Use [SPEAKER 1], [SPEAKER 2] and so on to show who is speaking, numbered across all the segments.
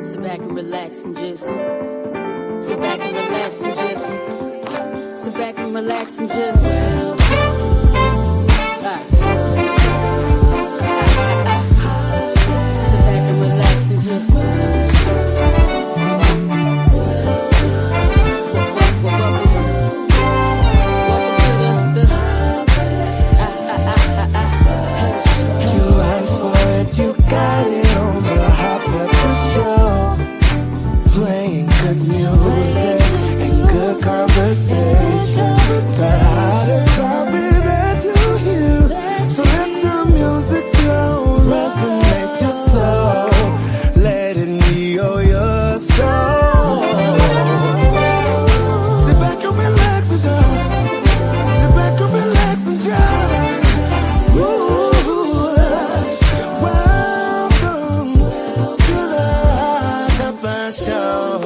[SPEAKER 1] Sit back and relax and just sit back and relax and just sit back and relax and just sit back and relax and just
[SPEAKER 2] You asked for it, you got it on the Hot Pepper Show. Playing good music and good conversation. The hottest topic that you hear. So let the music flow, resonate your soul. Let it heal your soul. Sit back and relax and just sit back and relax and just welcome to the Hot Pepper Show.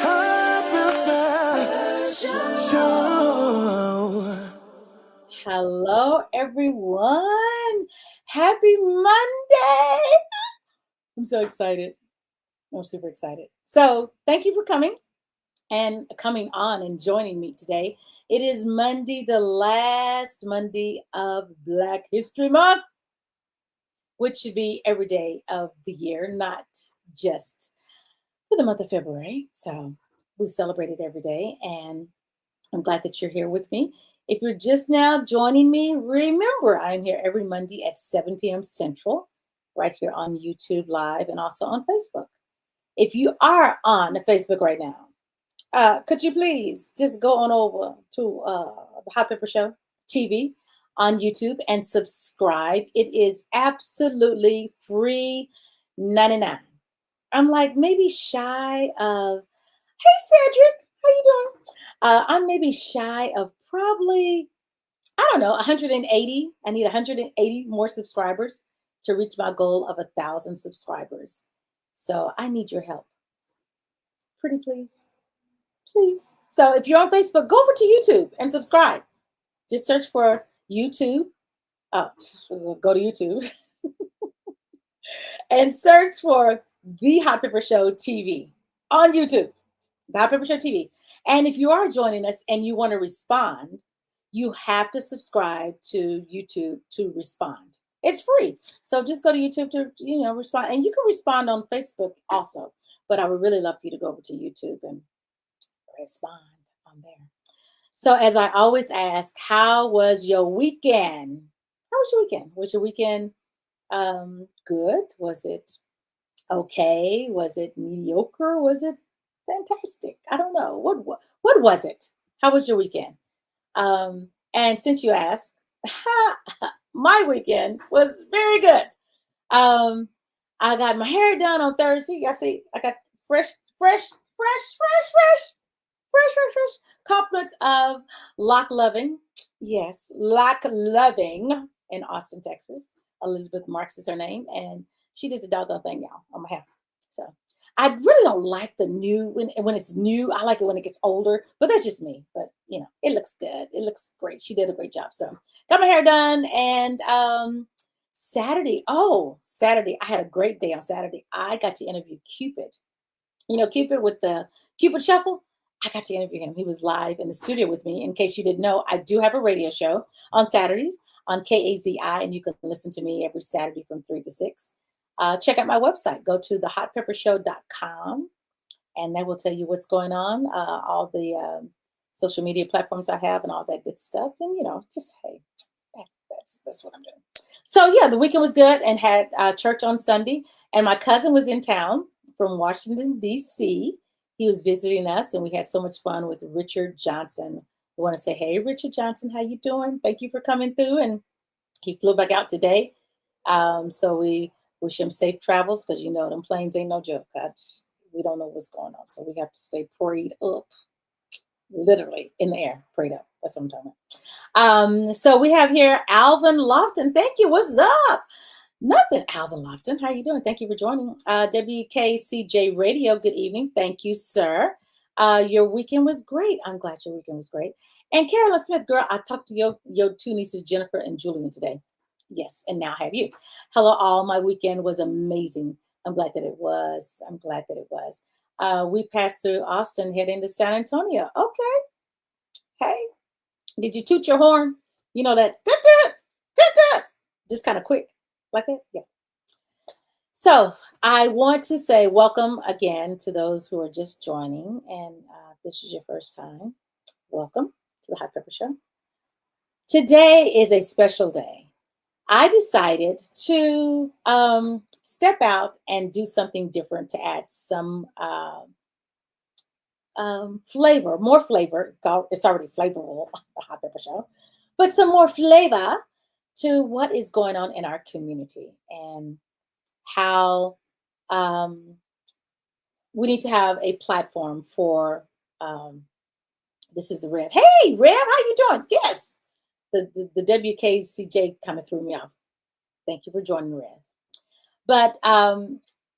[SPEAKER 2] Hot Pepper Show.
[SPEAKER 3] Hello, everyone. Happy Monday. I'm so excited. I'm super excited. So, thank you for coming on and joining me today. It is Monday, the last Monday of Black History Month, which should be every day of the year, not just for the month of February. So, we celebrate it every day, and I'm glad that you're here with me. If you're just now joining me, remember I'm here every Monday at 7 p.m. Central, right here on YouTube Live and also on Facebook. If you are on Facebook right now, could you please just go on over to the Hot Pepper Show TV on YouTube and subscribe? It is absolutely free, 99. I'm like maybe shy of, hey Cedric, how you doing? I'm maybe shy of probably, I don't know, 180. I need 180 more subscribers to reach my goal of 1,000 subscribers. So I need your help. Pretty please. Please. So if you're on Facebook, go over to YouTube and subscribe. Just search for YouTube. Oh, go to YouTube and search for The Hot Pepper Show TV on YouTube. The Hot Pepper Show TV. And if you are joining us and you want to respond, you have to subscribe to YouTube to respond. It's free. So just go to YouTube to, respond. And you can respond on Facebook also. But I would really love for you to go over to YouTube and respond on there. So as I always ask, how was your weekend? How was your weekend? Was your weekend good? Was it okay? Was it mediocre? Was it fantastic? I don't know. What was it? How was your weekend? And since you asked, my weekend was very good. I got my hair done on Thursday. I see I got fresh compliments of Lock Loving. Yes, Lock Loving in Austin, Texas. Elizabeth Marks is her name, and she did the doggone thing, y'all, on my hair. So I really don't like the new when it's new. I like it when it gets older, but that's just me. But it looks good. It looks great. She did a great job. So got my hair done, and Saturday, I had a great day on Saturday. I got to interview Cupid. Cupid with the Cupid Shuffle. I got to interview him. He was live in the studio with me. In case you didn't know, I do have a radio show on Saturdays on KAZI, and you can listen to me every Saturday from 3 to 6. Check out my website. Go to thehotpeppershow.com, and that will tell you what's going on, all the social media platforms I have, and all that good stuff. And just hey, that's what I'm doing. So yeah, the weekend was good, and had church on Sunday. And my cousin was in town from Washington D.C. He was visiting us, and we had so much fun with Richard Johnson. I want to say, hey, Richard Johnson, how you doing? Thank you for coming through. And he flew back out today, so we wish him safe travels, because them planes ain't no joke. We don't know what's going on, so we have to stay prayed up, literally in the air, prayed up. That's what I'm talking about. So we have here Alvin Lofton. Thank you. What's up? Nothing, Alvin Lofton. How are you doing? Thank you for joining. WKCJ Radio. Good evening. Thank you, sir. Your weekend was great. I'm glad your weekend was great. And Carolyn Smith, girl, I talked to your two nieces, Jennifer and Julian, today. Yes, and now have you. Hello, all. My weekend was amazing. I'm glad that it was. I'm glad that it was. We passed through Austin, heading to San Antonio. Okay. Hey, did you toot your horn? You know that, "Toot, toot, toot, toot," just kind of quick like that? Yeah. So I want to say welcome again to those who are just joining. And this is your first time. Welcome to the Hot Pepper Show. Today is a special day. I decided to step out and do something different to add some flavor, more flavor. It's already flavorful, the Hot Pepper Show, but some more flavor to what is going on in our community and how um, we need to have a platform for. This is the Rev. Hey, Rev, how you doing? Yes, the WKCJ kind of threw me off. Thank you for joining, Rev. But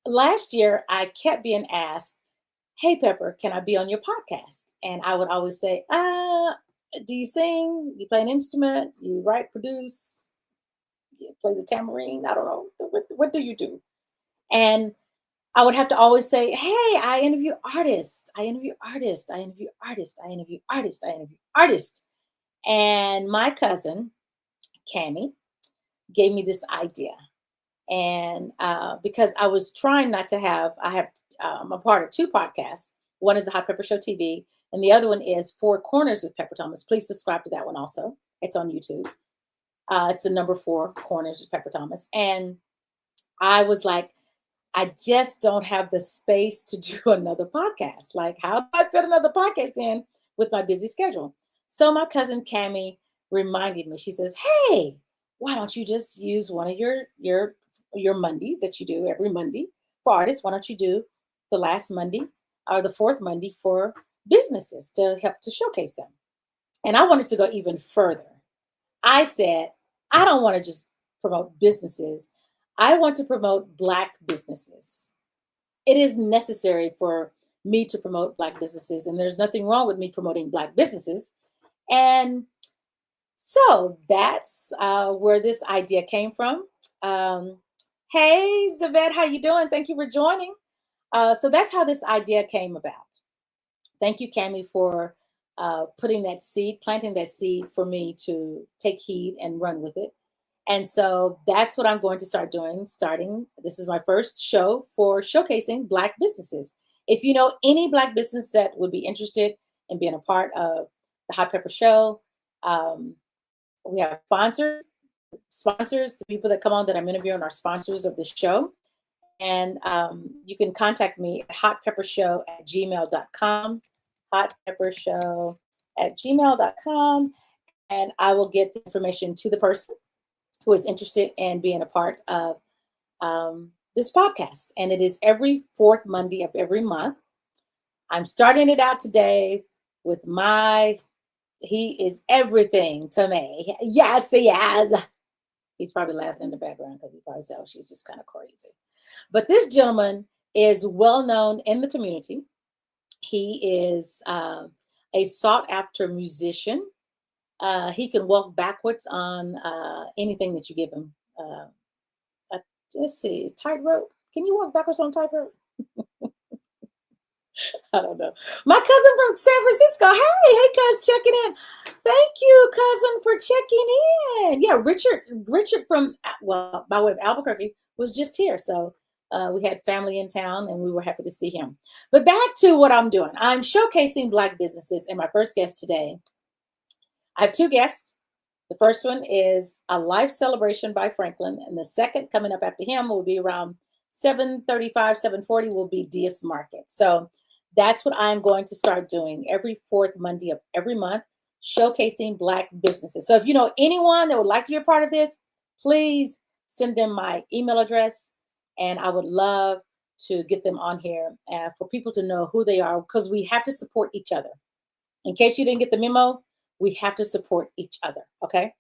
[SPEAKER 3] last year, I kept being asked, "Hey, Pepper, can I be on your podcast?" And I would always say, do you sing? You play an instrument? You write, produce? You play the tambourine? I don't know. What do you do?" And I would have to always say, "Hey, I interview artists. I interview artists. I interview artists. I interview artists. I interview artists." And my cousin, Cami, gave me this idea. And because I was trying not to have, I'm a part of two podcasts. One is the Hot Pepper Show TV, and the other one is Four Corners with Pepper Thomas. Please subscribe to that one also. It's on YouTube. It's the number Four Corners with Pepper Thomas. And I was like, I just don't have the space to do another podcast. Like, how do I fit another podcast in with my busy schedule? So my cousin Cami reminded me. She says, "Hey, why don't you just use one of your Mondays that you do every Monday for artists? Why don't you do the last Monday or the fourth Monday for businesses to help to showcase them?" And I wanted to go even further. I said, I don't want to just promote businesses. I want to promote Black businesses. It is necessary for me to promote Black businesses, and there's nothing wrong with me promoting Black businesses. And so that's where this idea came from. Um, hey, Zavette, how you doing? Thank you for joining. So that's how this idea came about. Thank you, Cami, for putting that seed, planting that seed for me to take heed and run with it. And so that's what I'm going to start doing. Starting, this is my first show for showcasing Black businesses. If you know any Black business that would be interested in being a part of the Hot Pepper Show, um, we have sponsors, the people that come on that I'm interviewing are sponsors of the show. And you can contact me at hotpeppershow@gmail.com, hotpeppershow@gmail.com, and I will get the information to the person who is interested in being a part of this podcast. And it is every fourth Monday of every month. I'm starting it out today with he is everything to me. Yes, he is. He's probably laughing in the background because he probably said, "Oh, she's just kind of crazy." But this gentleman is well known in the community. He is a sought after musician. He can walk backwards on anything that you give him. Uh, let's see, tightrope. Can you walk backwards on tightrope? I don't know. My cousin from San Francisco. Hey, cuz, checking in. Thank you, cousin, for checking in. Yeah, Richard from, well, by way of Albuquerque was just here. So we had family in town and we were happy to see him. But back to what I'm doing. I'm showcasing Black businesses, and my first guest today, I have two guests. The first one is a life celebration by Franklin, and the second coming up after him will be around 7:35, 7:40 will be Diaz Market. So that's what I'm going to start doing every fourth Monday of every month, showcasing Black businesses. So if you know anyone that would like to be a part of this, please send them my email address, and I would love to get them on here for people to know who they are, because we have to support each other. In case you didn't get the memo, we have to support each other. Okay.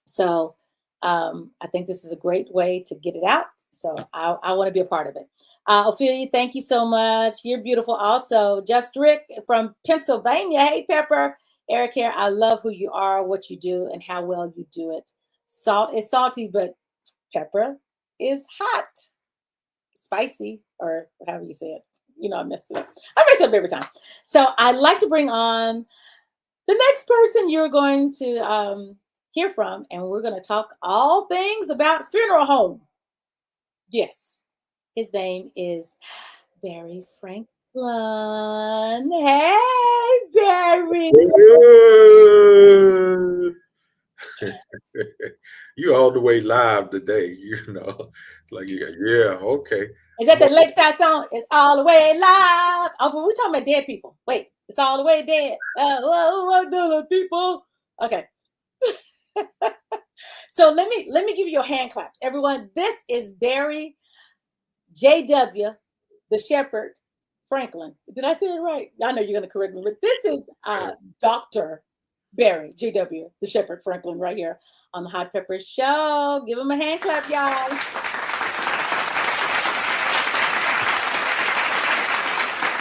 [SPEAKER 3] So I think this is a great way to get it out. So I want to be a part of it. Ophelia, thank you so much. You're beautiful. Also, Just Rick from Pennsylvania. Hey, Pepper. Eric here. I love who you are, what you do, and how well you do it. Salt is salty, but pepper is hot, spicy, or however you say it. You know, I mess it up. I mess it up every time. So I'd like to bring on the next person you're going to hear from, and we're going to talk all things about funeral home. Yes, his name is Barry Franklin. Hey, Barry.
[SPEAKER 4] You all the way live today, you know. Like you got, yeah, okay.
[SPEAKER 3] Is that the Lakeside song? It's all the way live. Oh, but we're talking about dead people. Wait, it's all the way dead. Whoa, people. Okay. So let me give you your hand claps, everyone. This is Barry J.W. the Shepherd Franklin. Did I say it right? I know you're going to correct me, but this is Dr. Barry J.W. the Shepherd Franklin right here on the Hot Pepper Show. Give him a hand clap, y'all.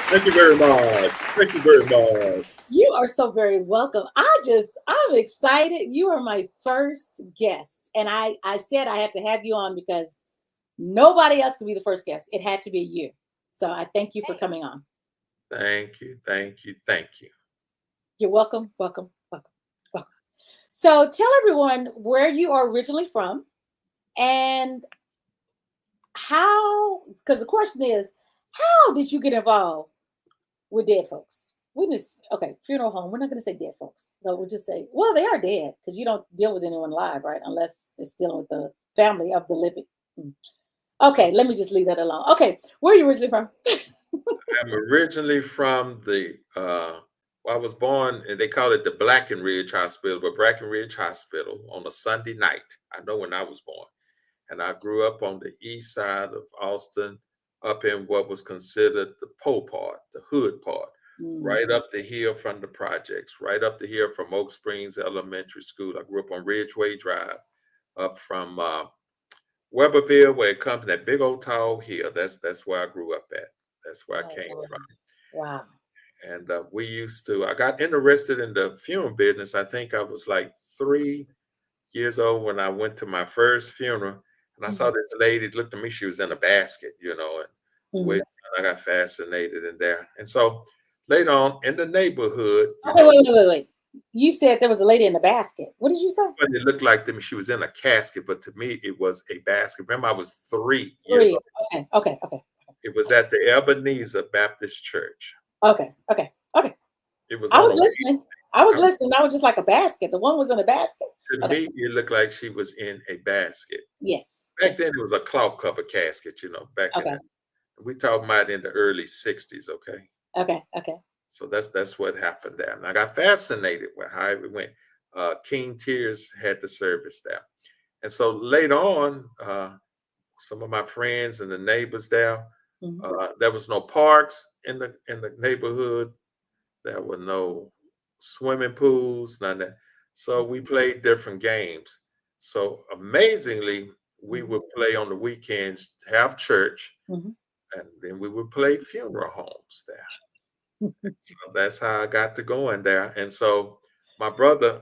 [SPEAKER 4] Thank you very much. Thank you very much.
[SPEAKER 3] You are so very welcome. I'm excited. You are my first guest. And I said I had to have you on because nobody else could be the first guest. It had to be you. So I thank you for coming on.
[SPEAKER 4] Thank you. Thank you. Thank you.
[SPEAKER 3] You're welcome. Welcome. Welcome. Welcome. So tell everyone where you are originally from and how, because the question is, how did you get involved with dead folks? Okay, funeral home. We're not going to say dead folks. So we'll just say, well, they are dead because you don't deal with anyone alive, right? Unless it's dealing with the family of the living. Okay, let me just leave that alone. Okay, where are you originally from?
[SPEAKER 4] I'm originally from I was born, and they call it the Brackenridge Hospital, but Brackenridge Hospital on a Sunday night. I know when I was born. And I grew up on the east side of Austin, up in what was considered the poor part, the hood part, right up the hill from the projects, right up the hill from Oak Springs Elementary School. I grew up on Ridgeway Drive, up from Weberville, where it comes to that big old tall hill. That's where I grew up at. That's where I came from.
[SPEAKER 3] Wow.
[SPEAKER 4] And I got interested in the funeral business. I think I was like 3 years old when I went to my first funeral. And I saw this lady looked at me, she was in a basket, and I got fascinated in there. And so later on in the neighborhood.
[SPEAKER 3] Wait. You said there was a lady in the basket. What did you say?
[SPEAKER 4] It looked like to me she was in a casket, but to me it was a basket. Remember, I was 3 years old.
[SPEAKER 3] Okay.
[SPEAKER 4] It was at the Ebenezer Baptist Church.
[SPEAKER 3] Okay.
[SPEAKER 4] It was.
[SPEAKER 3] I was listening. I was just like a basket. The one was in a basket.
[SPEAKER 4] To me, it looked like she was in a basket.
[SPEAKER 3] Yes.
[SPEAKER 4] Back then, it was a cloth cover casket, back then. We talking about in the early 60s, okay?
[SPEAKER 3] Okay.
[SPEAKER 4] So that's what happened there. And I got fascinated with how it went. King Tears had the service there. And so later on, some of my friends and the neighbors there, there was no parks in the neighborhood. There were no swimming pools, none of that. So we played different games. So amazingly, we would play on the weekends, have church, and then we would play funeral homes there. So that's how I got to going there. And so my brother,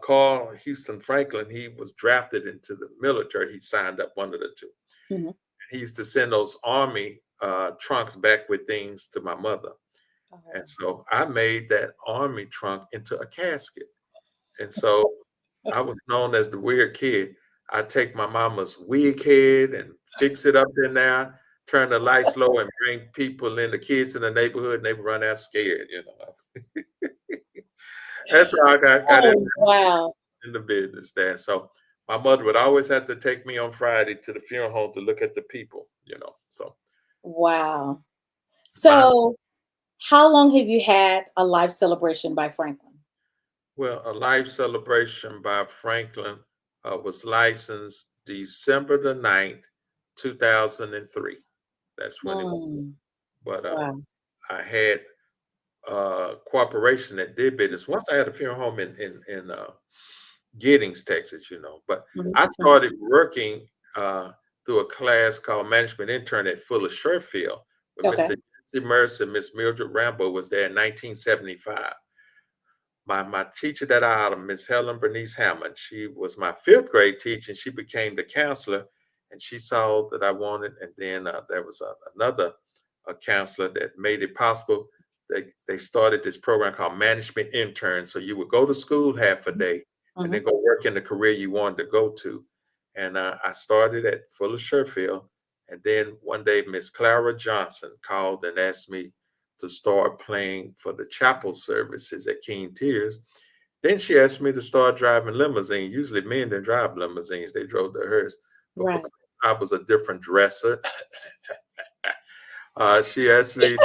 [SPEAKER 4] Carl Houston Franklin, he was drafted into the military. He signed up, one of the two. He used to send those Army trunks back with things to my mother. And so I made that Army trunk into a casket. And so I was known as the weird kid. I'd take my mama's wig head and fix it up in there, turn the lights low and bring people in, the kids in the neighborhood, and they would run out scared, That's how I got in the business there. So my mother would always have to take me on Friday to the funeral home to look at the people, So.
[SPEAKER 3] Wow. So how long have you had a life celebration by Franklin?
[SPEAKER 4] Well, a life celebration by Franklin was licensed December the 9th, 2003. That's when it was. But I had a corporation that did business. Once I had a funeral home in Giddings, Texas, But I started working through a class called Management Intern at Fuller Sherfield, where Mr. Jesse Mercer and Miss Mildred Rambo was there in 1975. my teacher that I had, Miss Helen Bernice Hammond, she was my 5th grade teacher, and she became the counselor, and she saw that I wanted, and then there was another counselor that made it possible. They started this program called Management Intern. So you would go to school half a day and then go work in the career you wanted to go to. And I started at Fuller Sherfield. And then one day, Miss Clara Johnson called and asked me to start playing for the chapel services at King Tears. Then she asked me to start driving limousines. Usually men didn't drive limousines, they drove the hearse. But
[SPEAKER 3] Right.
[SPEAKER 4] because I was a different dresser, she asked me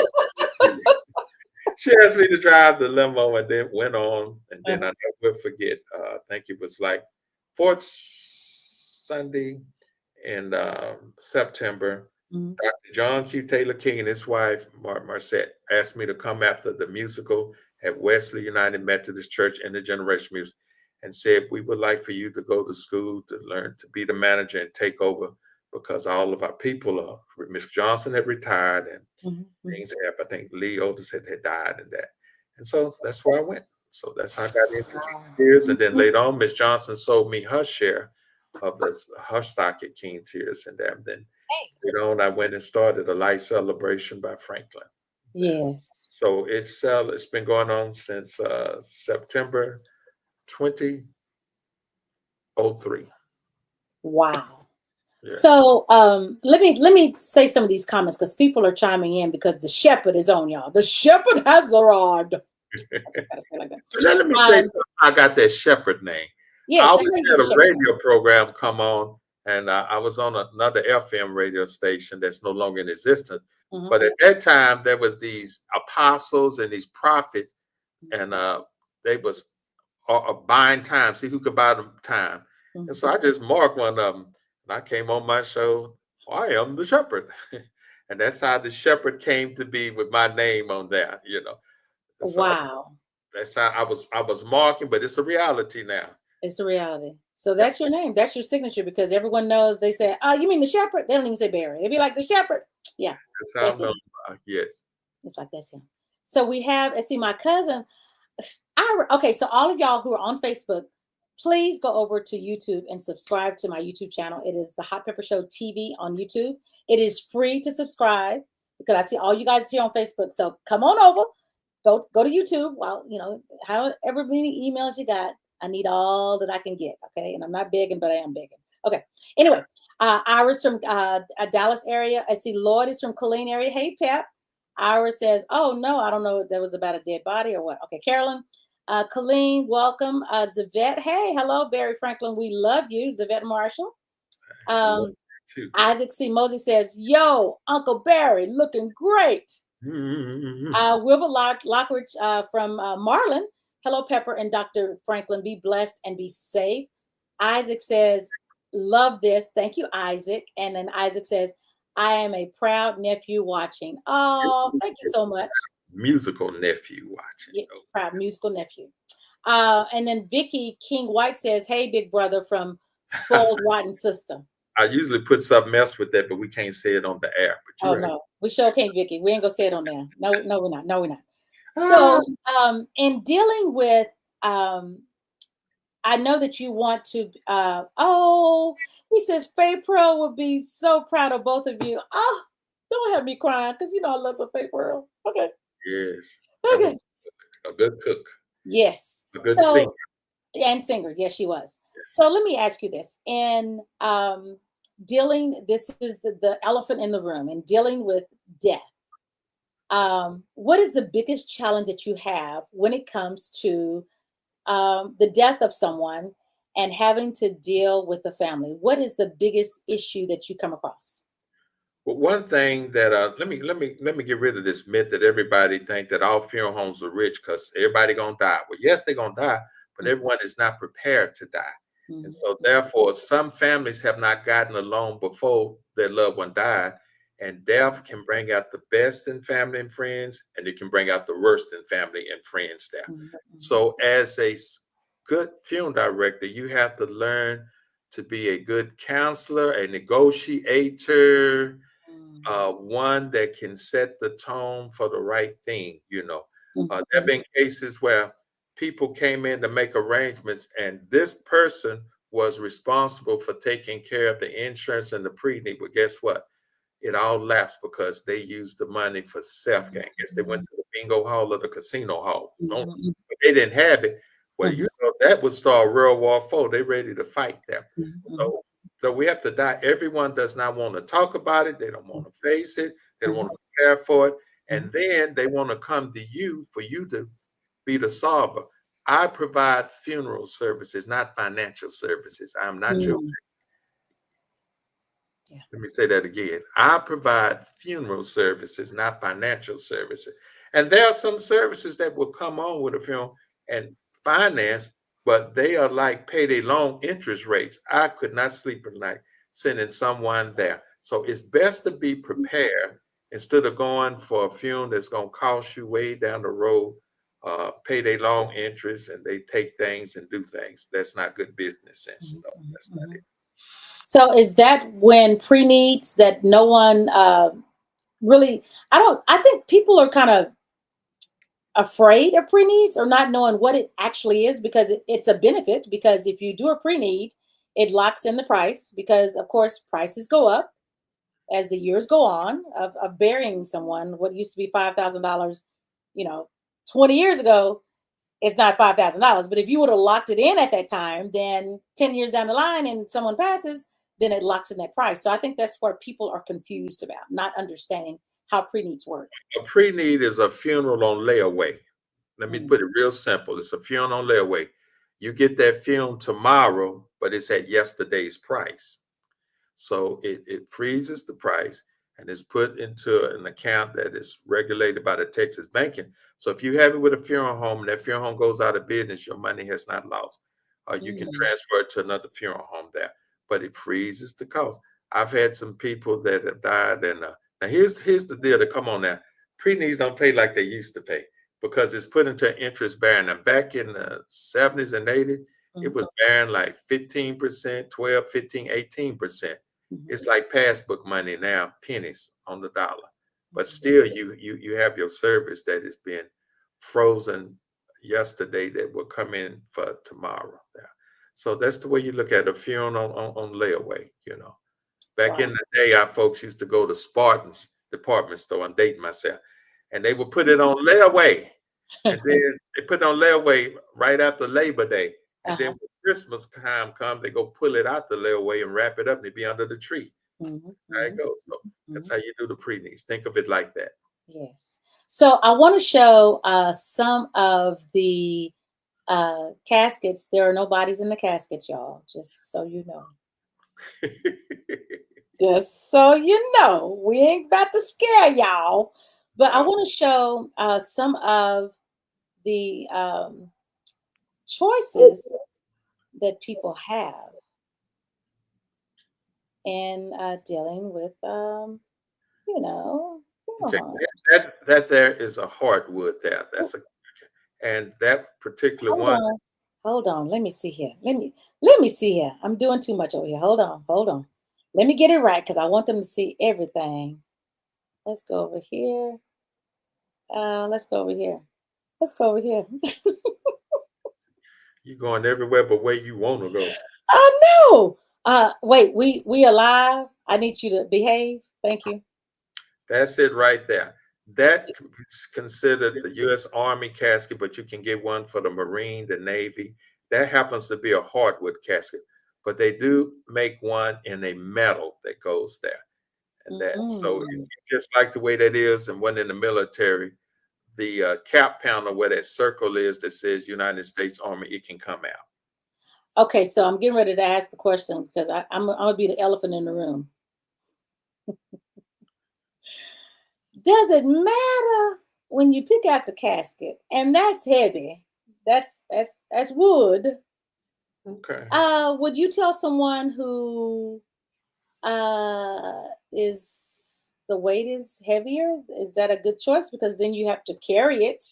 [SPEAKER 4] to drive the limo, and then went on. And then I never forget, I think it was like 4th Sunday in September. Dr. John Q. Taylor King and his wife, Marcette, asked me to come after the musical at Wesley United Methodist Church in the Generation Music, and said, we would like for you to go to school to learn to be the manager and take over, because all of our people Miss Johnson had retired, and things have, I think Lee Otis had died and that. And so that's where I went. So that's how I got into King Tears. And then later on, Miss Johnson sold me her share of her stock at King Tears. And then later on, I went and started a light celebration by Franklin.
[SPEAKER 3] Yes.
[SPEAKER 4] So it's been going on since September 2003.
[SPEAKER 3] Wow.
[SPEAKER 4] Yeah.
[SPEAKER 3] So let me say some of these comments, because people are chiming in, because the shepherd is on, y'all. The shepherd has the rod. I just gotta say like that.
[SPEAKER 4] Let me say something. I got that shepherd name.
[SPEAKER 3] Yes,
[SPEAKER 4] I always
[SPEAKER 3] I
[SPEAKER 4] had a
[SPEAKER 3] shepherd.
[SPEAKER 4] radio program come on, and I was on another FM radio station that's no longer in existence. But at that time, there was these apostles and these prophets, and they was buying time. See who could buy them time. And so I just marked one of them. And I came on my show, I am the shepherd. And that's how the shepherd came to be, with my name on there, So
[SPEAKER 3] Wow.
[SPEAKER 4] that's how I was marking, but it's a reality now.
[SPEAKER 3] It's a reality. So that's your name. That's your signature, because everyone knows. They say, oh, you mean the shepherd? They don't even say Barry. They'd be like, the shepherd. Yeah.
[SPEAKER 4] That's how I know. Yes.
[SPEAKER 3] It's like, that's him. So we have, let's see, my cousin. Okay, so all of y'all who are on Facebook, please go over to YouTube and subscribe to my YouTube channel. It is the Hot Pepper Show TV on YouTube. It is free to subscribe, because I see all you guys here on Facebook. So come on over, go to YouTube. Well, however many emails you got, I need all that I can get. Okay, and I'm not begging, but I am begging. Okay. Anyway, Iris from Dallas area. I see Lloyd is from Killeen area. Hey, Pep. Iris says, "Oh no, I don't know if that was about a dead body or what." Okay, Carolyn. Colleen, welcome. Zavette, hey, hello, Barry Franklin. We love you, Zavette Marshall. Isaac C. Mosey says, yo, Uncle Barry, looking great. Wilbur Lockridge from Marlin, hello, Pepper and Dr. Franklin. Be blessed and be safe. Isaac says, love this. Thank you, Isaac. And then Isaac says, I am a proud nephew watching. Oh, thank you so much.
[SPEAKER 4] Musical nephew watching.
[SPEAKER 3] Yeah, proud musical nephew. And then Vicky King White says, hey, big brother from Spoiled Rotten Sister.
[SPEAKER 4] I usually put something else with that, but we can't say it on the air. But
[SPEAKER 3] no, we sure can't, Vicky. We ain't gonna say it on there. No, we're not. No, we're not. So in dealing with I know that you want to he says Faye Pearl would be so proud of both of you. Oh, don't have me crying, because I love some Faye Pearl. Okay.
[SPEAKER 4] Yes.
[SPEAKER 3] Okay.
[SPEAKER 4] A good cook.
[SPEAKER 3] Yes.
[SPEAKER 4] A good singer.
[SPEAKER 3] And singer. Yes, she was. Yes. So let me ask you this. In this is the elephant in the room, and dealing with death. What is the biggest challenge that you have when it comes to the death of someone and having to deal with the family? What is the biggest issue that you come across?
[SPEAKER 4] Well, one thing that let me get rid of this myth that everybody think that all funeral homes are rich, because everybody gonna die. Well, yes, they're gonna die, but everyone is not prepared to die. And so therefore, some families have not gotten along before their loved one died, and death can bring out the best in family and friends, and it can bring out the worst in family and friends there. So as a good funeral director, you have to learn to be a good counselor, a negotiator, one that can set the tone for the right thing. There have been cases where people came in to make arrangements, and this person was responsible for taking care of the insurance and the pre-need. But guess what? It all lapsed because they used the money for self-gain. Guess they went to the bingo hall or the casino hall.
[SPEAKER 3] Mhm.
[SPEAKER 4] They didn't have it. Well,
[SPEAKER 3] Mhm.
[SPEAKER 4] that would start World War IV. They're ready to fight them.
[SPEAKER 3] Mhm.
[SPEAKER 4] So, so we have to die. Everyone does not want to talk about it. They don't want to face it. They don't want to prepare for it. And then they want to come to you for you to be the solver. I provide funeral services, not financial services. I'm not your.
[SPEAKER 3] Mm. Yeah.
[SPEAKER 4] Let me say that again. I provide funeral services, not financial services. And there are some services that will come on with a funeral and finance, but they are like payday loan interest rates. I could not sleep at night sending someone there. So it's best to be prepared instead of going for a funeral that's going to cost you way down the road, payday loan interest, and they take things and do things. That's not good business sense. No, that's not it.
[SPEAKER 3] So is that when pre-needs that no one really, I think people are kind of afraid of pre-needs or not knowing what it actually is, because it's a benefit, because if you do a pre-need, it locks in the price, because of course prices go up as the years go on of burying someone. What used to be $5,000, 20 years ago, it's not $5,000. But if you would have locked it in at that time, then 10 years down the line and someone passes, then it locks in that price. So I think that's where people are confused about, not understanding how pre-needs work.
[SPEAKER 4] A pre-need is a funeral on layaway. Let me
[SPEAKER 3] Mm.
[SPEAKER 4] put it real simple. It's a funeral on layaway. You get that funeral tomorrow, but it's at yesterday's price. So it freezes the price and is put into an account that is regulated by the Texas banking. So if you have it with a funeral home and that funeral home goes out of business, your money has not lost. You can
[SPEAKER 3] Mm.
[SPEAKER 4] transfer it to another funeral home there, but it freezes the cost. I've had some people that have died, and now here's the deal. To come on now, pre-needs don't pay like they used to pay because it's put into interest bearing. Now back in the 70s and 80s, it was bearing like 15%, 12, 15, 18%. It's like passbook money now, pennies on the dollar. But still, you have your service that is being frozen yesterday that will come in for tomorrow. Yeah. So that's the way you look at a funeral on layaway. Back in
[SPEAKER 3] Wow.
[SPEAKER 4] the day, our folks used to go to Spartan's department store and date myself, and they would put it on layaway, and then they put it on layaway right after Labor Day, and then
[SPEAKER 3] Uh-huh.
[SPEAKER 4] when Christmas time comes, they go pull it out the layaway and wrap it up, and it be under the tree.
[SPEAKER 3] Mhm,
[SPEAKER 4] How it
[SPEAKER 3] mhm,
[SPEAKER 4] goes. So that's
[SPEAKER 3] mhm.
[SPEAKER 4] how you do the pre-needs. Think of it like that.
[SPEAKER 3] Yes. So I want to show some of the caskets. There are no bodies in the caskets, y'all, just so you know. Just so you know, we ain't about to scare y'all. But I want to show some of the choices that people have in dealing with, funeral
[SPEAKER 4] Okay,
[SPEAKER 3] home.
[SPEAKER 4] that there is a hardwood there. And that particular
[SPEAKER 3] Hold
[SPEAKER 4] one.
[SPEAKER 3] on. Hold on. Let me see here. Let me see here. I'm doing too much over here. Hold on. Hold on. Let me get it right because I want them to see everything. Let's go over here. Let's go over here. Let's go over here.
[SPEAKER 4] You're going everywhere but where you want to go.
[SPEAKER 3] Oh no. Wait, we alive. I need you to behave. Thank you.
[SPEAKER 4] That's it right there. That is considered the U.S. Army casket, but you can get one for the Marine, the Navy. That happens to be a hardwood casket, but they do make one in a metal that goes there. And that, so if you
[SPEAKER 3] Mm.
[SPEAKER 4] just like the way that is, and one in the military, the cap panel where that circle is that says United States Army, it can come out.
[SPEAKER 3] Okay, so I'm getting ready to ask the question because I'm gonna be the elephant in the room. Does it matter when you pick out the casket? And that's heavy. That's wood.
[SPEAKER 4] Okay.
[SPEAKER 3] Would you tell someone who is the weight is heavier? Is that a good choice? Because then you have to carry it.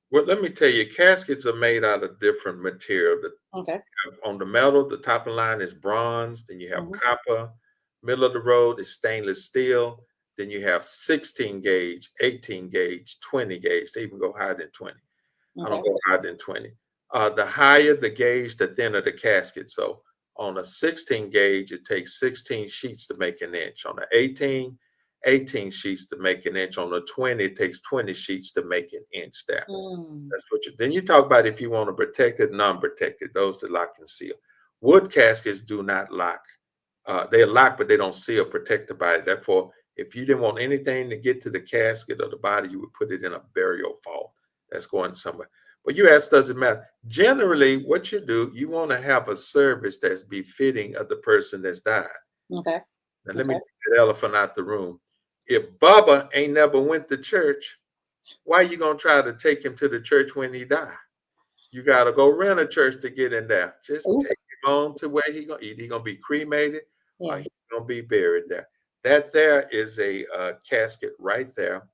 [SPEAKER 4] Well, let me tell you, caskets are made out of different material.
[SPEAKER 3] Okay.
[SPEAKER 4] On the metal, the top of the line is bronze. Then you have
[SPEAKER 3] Mhm.
[SPEAKER 4] copper. Middle of the road is stainless steel. Then you have 16 gauge, 18 gauge, 20 gauge. They even go higher than 20. I
[SPEAKER 3] Okay.
[SPEAKER 4] don't go higher than 20. The higher the gauge, the thinner the casket. So on a 16 gauge, it takes 16 sheets to make an inch. On the 18 sheets to make an inch. On the 20, it takes 20 sheets to make an inch there.
[SPEAKER 3] Mm.
[SPEAKER 4] That's what you then you talk about if you want to protect it, non-protected, those that lock and seal. Wood caskets do not lock. They're locked, but they don't seal, protect the body. Therefore, if you didn't want anything to get to the casket or the body, you would put it in a burial vault that's going somewhere. But you ask, does it matter? Generally, what you do, you want to have a service that's befitting of the person that's died.
[SPEAKER 3] Okay.
[SPEAKER 4] Now, let me
[SPEAKER 3] Okay.
[SPEAKER 4] take that elephant out the room. If Bubba ain't never went to church, why are you going to try to take him to the church when he died? You got to go rent a church to get in there. Just
[SPEAKER 3] Ooh.
[SPEAKER 4] take him on to where he going to eat. He going to be cremated or
[SPEAKER 3] Yeah.
[SPEAKER 4] he's going to be buried there. That there is a casket right there,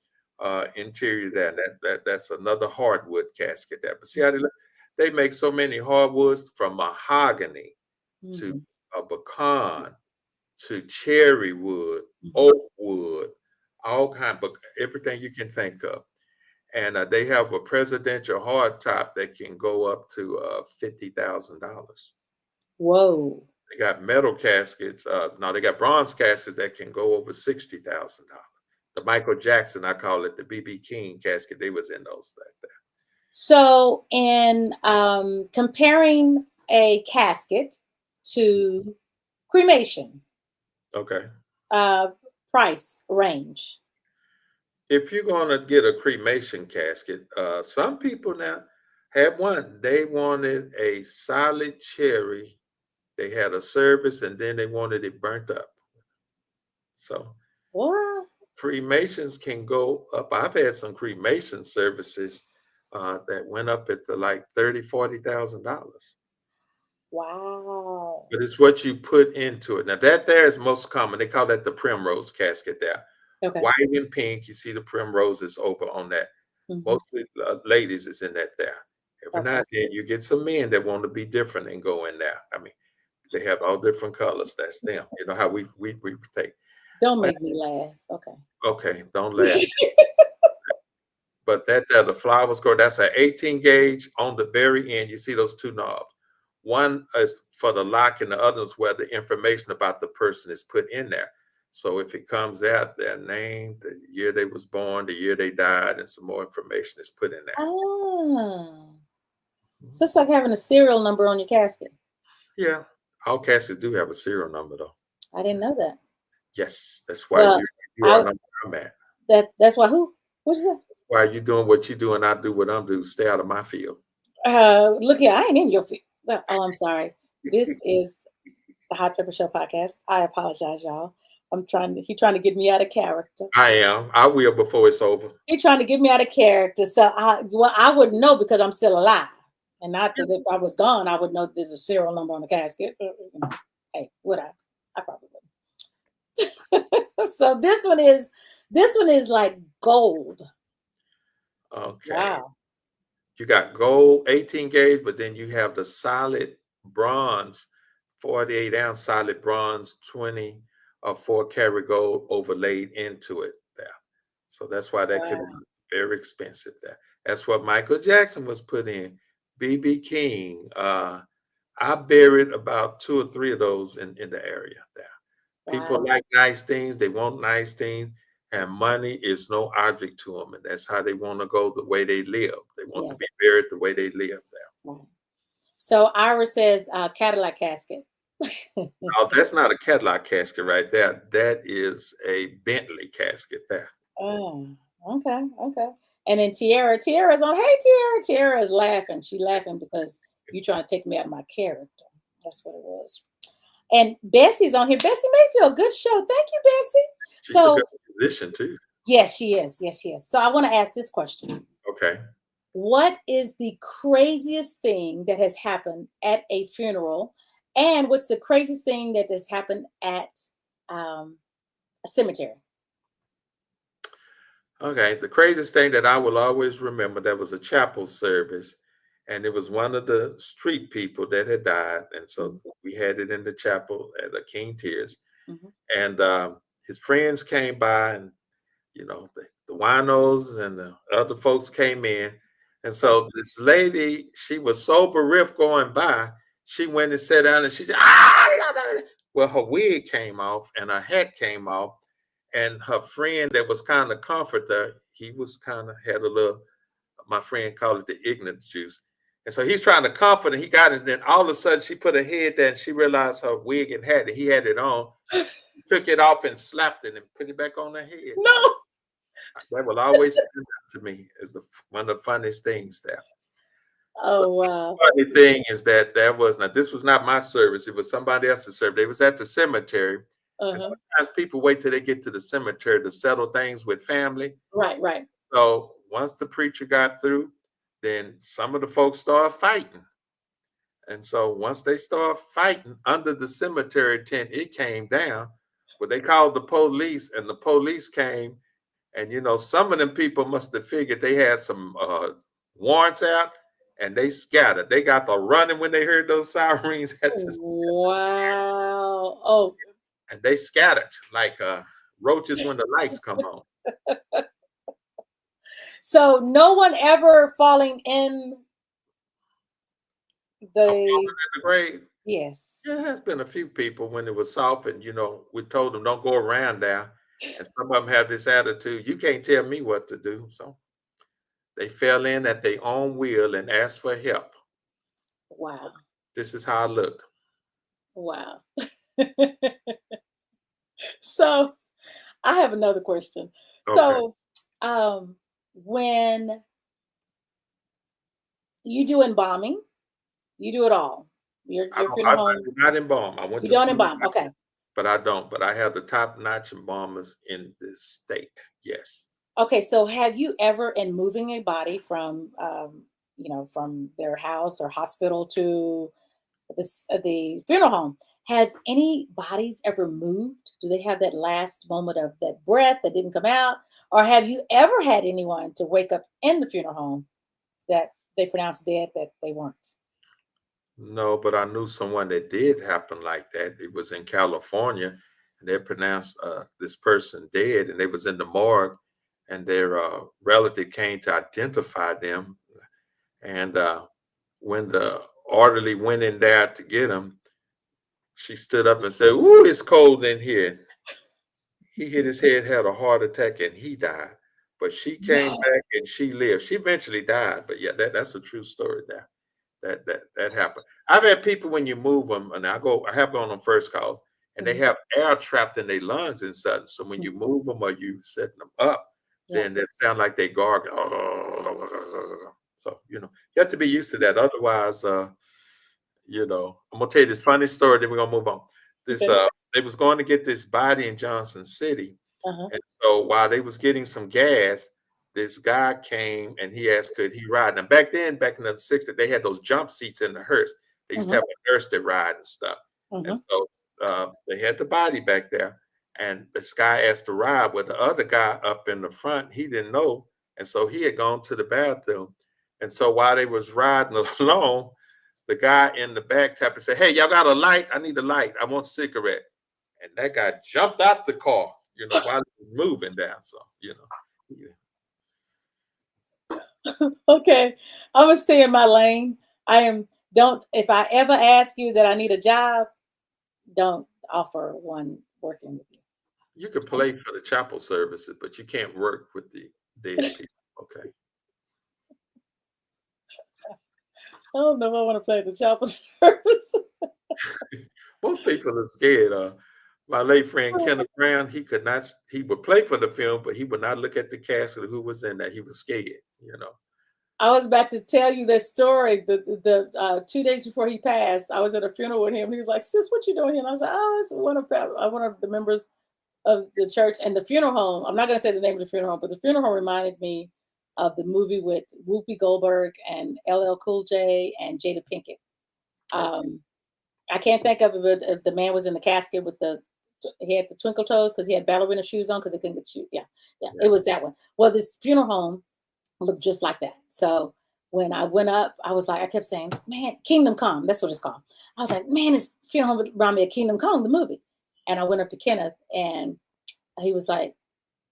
[SPEAKER 4] interior there. That's another hardwood casket there. But see how they make so many hardwoods, from mahogany to
[SPEAKER 3] Mhm.
[SPEAKER 4] a pecan to cherry wood,
[SPEAKER 3] Mhm.
[SPEAKER 4] oak wood, all kind, but everything you can think of. And they have a presidential hardtop that can go up to $50,000.
[SPEAKER 3] Whoa.
[SPEAKER 4] They got metal caskets. No, they got bronze caskets that can go over $60,000. The Michael Jackson, I call it the BB King casket. They was in those like that.
[SPEAKER 3] So, in comparing a casket to cremation,
[SPEAKER 4] Okay.
[SPEAKER 3] price range.
[SPEAKER 4] If you're going to get a cremation casket, some people now had one. They wanted a solid cherry. They had a service and then they wanted it burnt up. So
[SPEAKER 3] What?
[SPEAKER 4] cremations can go up. I've had some cremation services that went up at the like $30,000-$40,000.
[SPEAKER 3] Wow.
[SPEAKER 4] But it's what you put into it. Now that there is most common. They call that the primrose casket there.
[SPEAKER 3] Okay.
[SPEAKER 4] White and pink. You see the primroses over on that.
[SPEAKER 3] Mhm.
[SPEAKER 4] Mostly ladies is in that there. Every
[SPEAKER 3] Okay.
[SPEAKER 4] now and then you get some men that want to be different and go in there. I mean, they have all different colors. That's them. You know how we take.
[SPEAKER 3] Don't make me laugh. Okay.
[SPEAKER 4] Okay, don't laugh. But that the flowers go, that's an 18 gauge. On the very end, you see those two knobs. One is for the lock and the other is where the information about the person is put in there. So if it comes out, their name, the year they was born, the year they died, and some more information is put in there.
[SPEAKER 3] Ah. So it's like having a serial number on your casket.
[SPEAKER 4] Yeah. All caskets do have a serial number though.
[SPEAKER 3] I didn't know that.
[SPEAKER 4] Yes. That's why
[SPEAKER 3] Well,
[SPEAKER 4] you are
[SPEAKER 3] I
[SPEAKER 4] number I'm at.
[SPEAKER 3] that's why who? What's that?
[SPEAKER 4] Why you doing what you do and I do what I'm doing. Stay out of my field.
[SPEAKER 3] Look here, I ain't in your feet. Oh, I'm sorry. This is the Hot Pepper Show podcast. I apologize, y'all. He trying to get me out of character.
[SPEAKER 4] I am. I will before it's over.
[SPEAKER 3] He trying to get me out of character. So I wouldn't know because I'm still alive. And not that if I was gone, I would know there's a serial number on the casket. Hey, would I? I probably would. So this one is like gold.
[SPEAKER 4] Okay.
[SPEAKER 3] Wow.
[SPEAKER 4] You got gold 18 gauge, but then you have the solid bronze 48 ounce solid bronze 20 or 4 karat gold overlaid into it there. So that's why that can
[SPEAKER 3] Wow.
[SPEAKER 4] be very expensive there. That's what Michael Jackson was put in. BB King. I buried about 2 or 3 of those in the area there. People
[SPEAKER 3] Wow.
[SPEAKER 4] like nice things. They want nice things. And money is no object to them. And that's how they want to go the way they live. They want
[SPEAKER 3] Yeah.
[SPEAKER 4] to be buried the way they live there.
[SPEAKER 3] Wow. So Ira says Cadillac casket.
[SPEAKER 4] Oh, that's not a Cadillac casket right there. That is a Bentley casket there.
[SPEAKER 3] Oh, okay, okay. And then Tiara's on. Hey, Tiara is laughing. She laughing because you trying to take me out of my character. That's what it was. And Bessie's on here. Bessie Mayfield, good show. Thank you, Bessie.
[SPEAKER 4] She's
[SPEAKER 3] So
[SPEAKER 4] a good musician too.
[SPEAKER 3] yes, she is. Yes, she is. So I want to ask this question.
[SPEAKER 4] Okay.
[SPEAKER 3] What is the craziest thing that has happened at a funeral? And what's the craziest thing that has happened at a cemetery?
[SPEAKER 4] Okay. The craziest thing that I will always remember, there was a chapel service, and it was one of the street people that had died. And so we had it in the chapel at the King Tears.
[SPEAKER 3] Mhm.
[SPEAKER 4] And his friends came by, and the winos and the other folks came in. And so this lady, she was so bereft going by, she went and sat down and she said, well, her wig came off and her hat came off. And her friend that was kind of comfort her, he was kind of had a little, my friend called it the ignorant juice. And so he's trying to comfort her. He got it. And then all of a sudden she put her head there and she realized her wig and hat, he had it on. He took it off and slapped it and put it back on her head.
[SPEAKER 3] No.
[SPEAKER 4] That will always stand out to me as one of the funniest things there.
[SPEAKER 3] Oh, wow.
[SPEAKER 4] The funny thing is that this was not my service. It was somebody else's service. They was at the cemetery. And sometimes people wait till they get to the cemetery to settle things with family.
[SPEAKER 3] Right.
[SPEAKER 4] So once the preacher got through, then some of the folks started fighting. And so once they started fighting under the cemetery tent, it came down. Well, they called the police, and the police came. And, some of them people must have figured they had some warrants out, and they scattered. They got the running when they heard those sirens.
[SPEAKER 3] Wow. Oh.
[SPEAKER 4] And they scattered like roaches when the lights come on.
[SPEAKER 3] So no one ever falling in the
[SPEAKER 4] grave?
[SPEAKER 3] Yes.
[SPEAKER 4] There has been a few people when it was soft, and we told them don't go around there. And some of them have this attitude, you can't tell me what to do. So they fell in at their own will and asked for help.
[SPEAKER 3] Wow.
[SPEAKER 4] This is how I looked.
[SPEAKER 3] Wow. So I have another question. Okay. So when you do embalming, you do it all. You're funeral home.
[SPEAKER 4] Not embalm.
[SPEAKER 3] You don't embalm. Okay.
[SPEAKER 4] But I don't. But I have the top-notch embalmers in this state. Yes.
[SPEAKER 3] Okay. So have you ever, in moving a body from, from their house or hospital to the funeral home, has any bodies ever moved? Do they have that last moment of that breath that didn't come out? Or have you ever had anyone to wake up in the funeral home that they pronounced dead that they weren't?
[SPEAKER 4] No, but I knew someone that did happen like that. It was in California, and they pronounced this person dead, and they was in the morgue, and their relative came to identify them. And when the orderly went in there to get him, she stood up and said, "Ooh, it's cold in here." He hit his head, had a heart attack, and he died. But she came back and she lived. She eventually died. But yeah, that's a true story there. That happened. I've had people when you move them, and I have gone on first calls, and they have air trapped in their lungs and such. So when you move them or you setting them up, then they sound like they gargle. So you have to be used to that. Otherwise, I'm gonna tell you this funny story. Then we're gonna move on. They was going to get this body in Johnson City, and so while they was getting some gas, this guy came and he asked, could he ride? Now back in the 60s, they had those jump seats in the hearse. They used to have a nurse that ride and stuff. And so they had the body back there, and this guy asked to ride. With the other guy up in the front, he didn't know, and so he had gone to the bathroom. And so while they was riding along, the guy in the back tapped and said, "Hey, y'all got a light? I need a light. I want a cigarette." And that guy jumped out the car, while he was moving down. So,
[SPEAKER 3] Okay, I'm gonna stay in my lane. If I ever ask you that I need a job, don't offer one working with you.
[SPEAKER 4] You could play for the chapel services, but you can't work with the dead people. Okay.
[SPEAKER 3] I don't know if I want to play the chapel service.
[SPEAKER 4] Most people are scared. My late friend Kenneth Brown, he would play for the film, but he would not look at the casket of who was in there. He was scared,
[SPEAKER 3] I was about to tell you this story. The 2 days before he passed, I was at a funeral with him. He was like, "Sis, what you doing here?" And I was like, "Oh, it's one of the members of the church." And the funeral home, I'm not going to say the name of the funeral home, but the funeral home reminded me of the movie with Whoopi Goldberg and LL Cool J and Jada Pinkett. I can't think of it, but the man was in the casket with he had the twinkle toes because he had ballerina shoes on because they couldn't get shoes. Yeah, it was that one. Well, this funeral home looked just like that. So when I went up, I kept saying, "Man, Kingdom Come," that's what it's called. I was like, "Man, this funeral home reminded me of Kingdom Come, the movie." And I went up to Kenneth and he was like,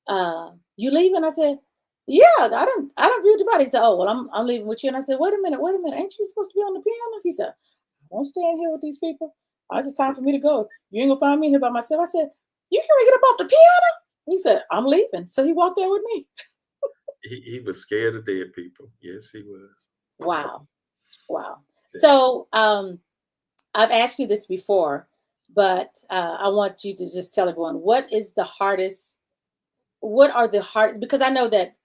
[SPEAKER 3] "You leaving?" I said, Yeah, I don't view the body. He said, "Oh, well, I'm leaving with you." And I said, wait a minute, ain't you supposed to be on the piano?" He said, "I won't stand here with these people. It's time for me to go. You ain't gonna find me here by myself." I said, "You can get up off the piano." He said, "I'm leaving." So he walked there with me.
[SPEAKER 4] He was scared of dead people. Yes, he was.
[SPEAKER 3] Wow. Wow.
[SPEAKER 4] Yes.
[SPEAKER 3] So I've asked you this before, but I want you to just tell everyone what are the hard, because I know that,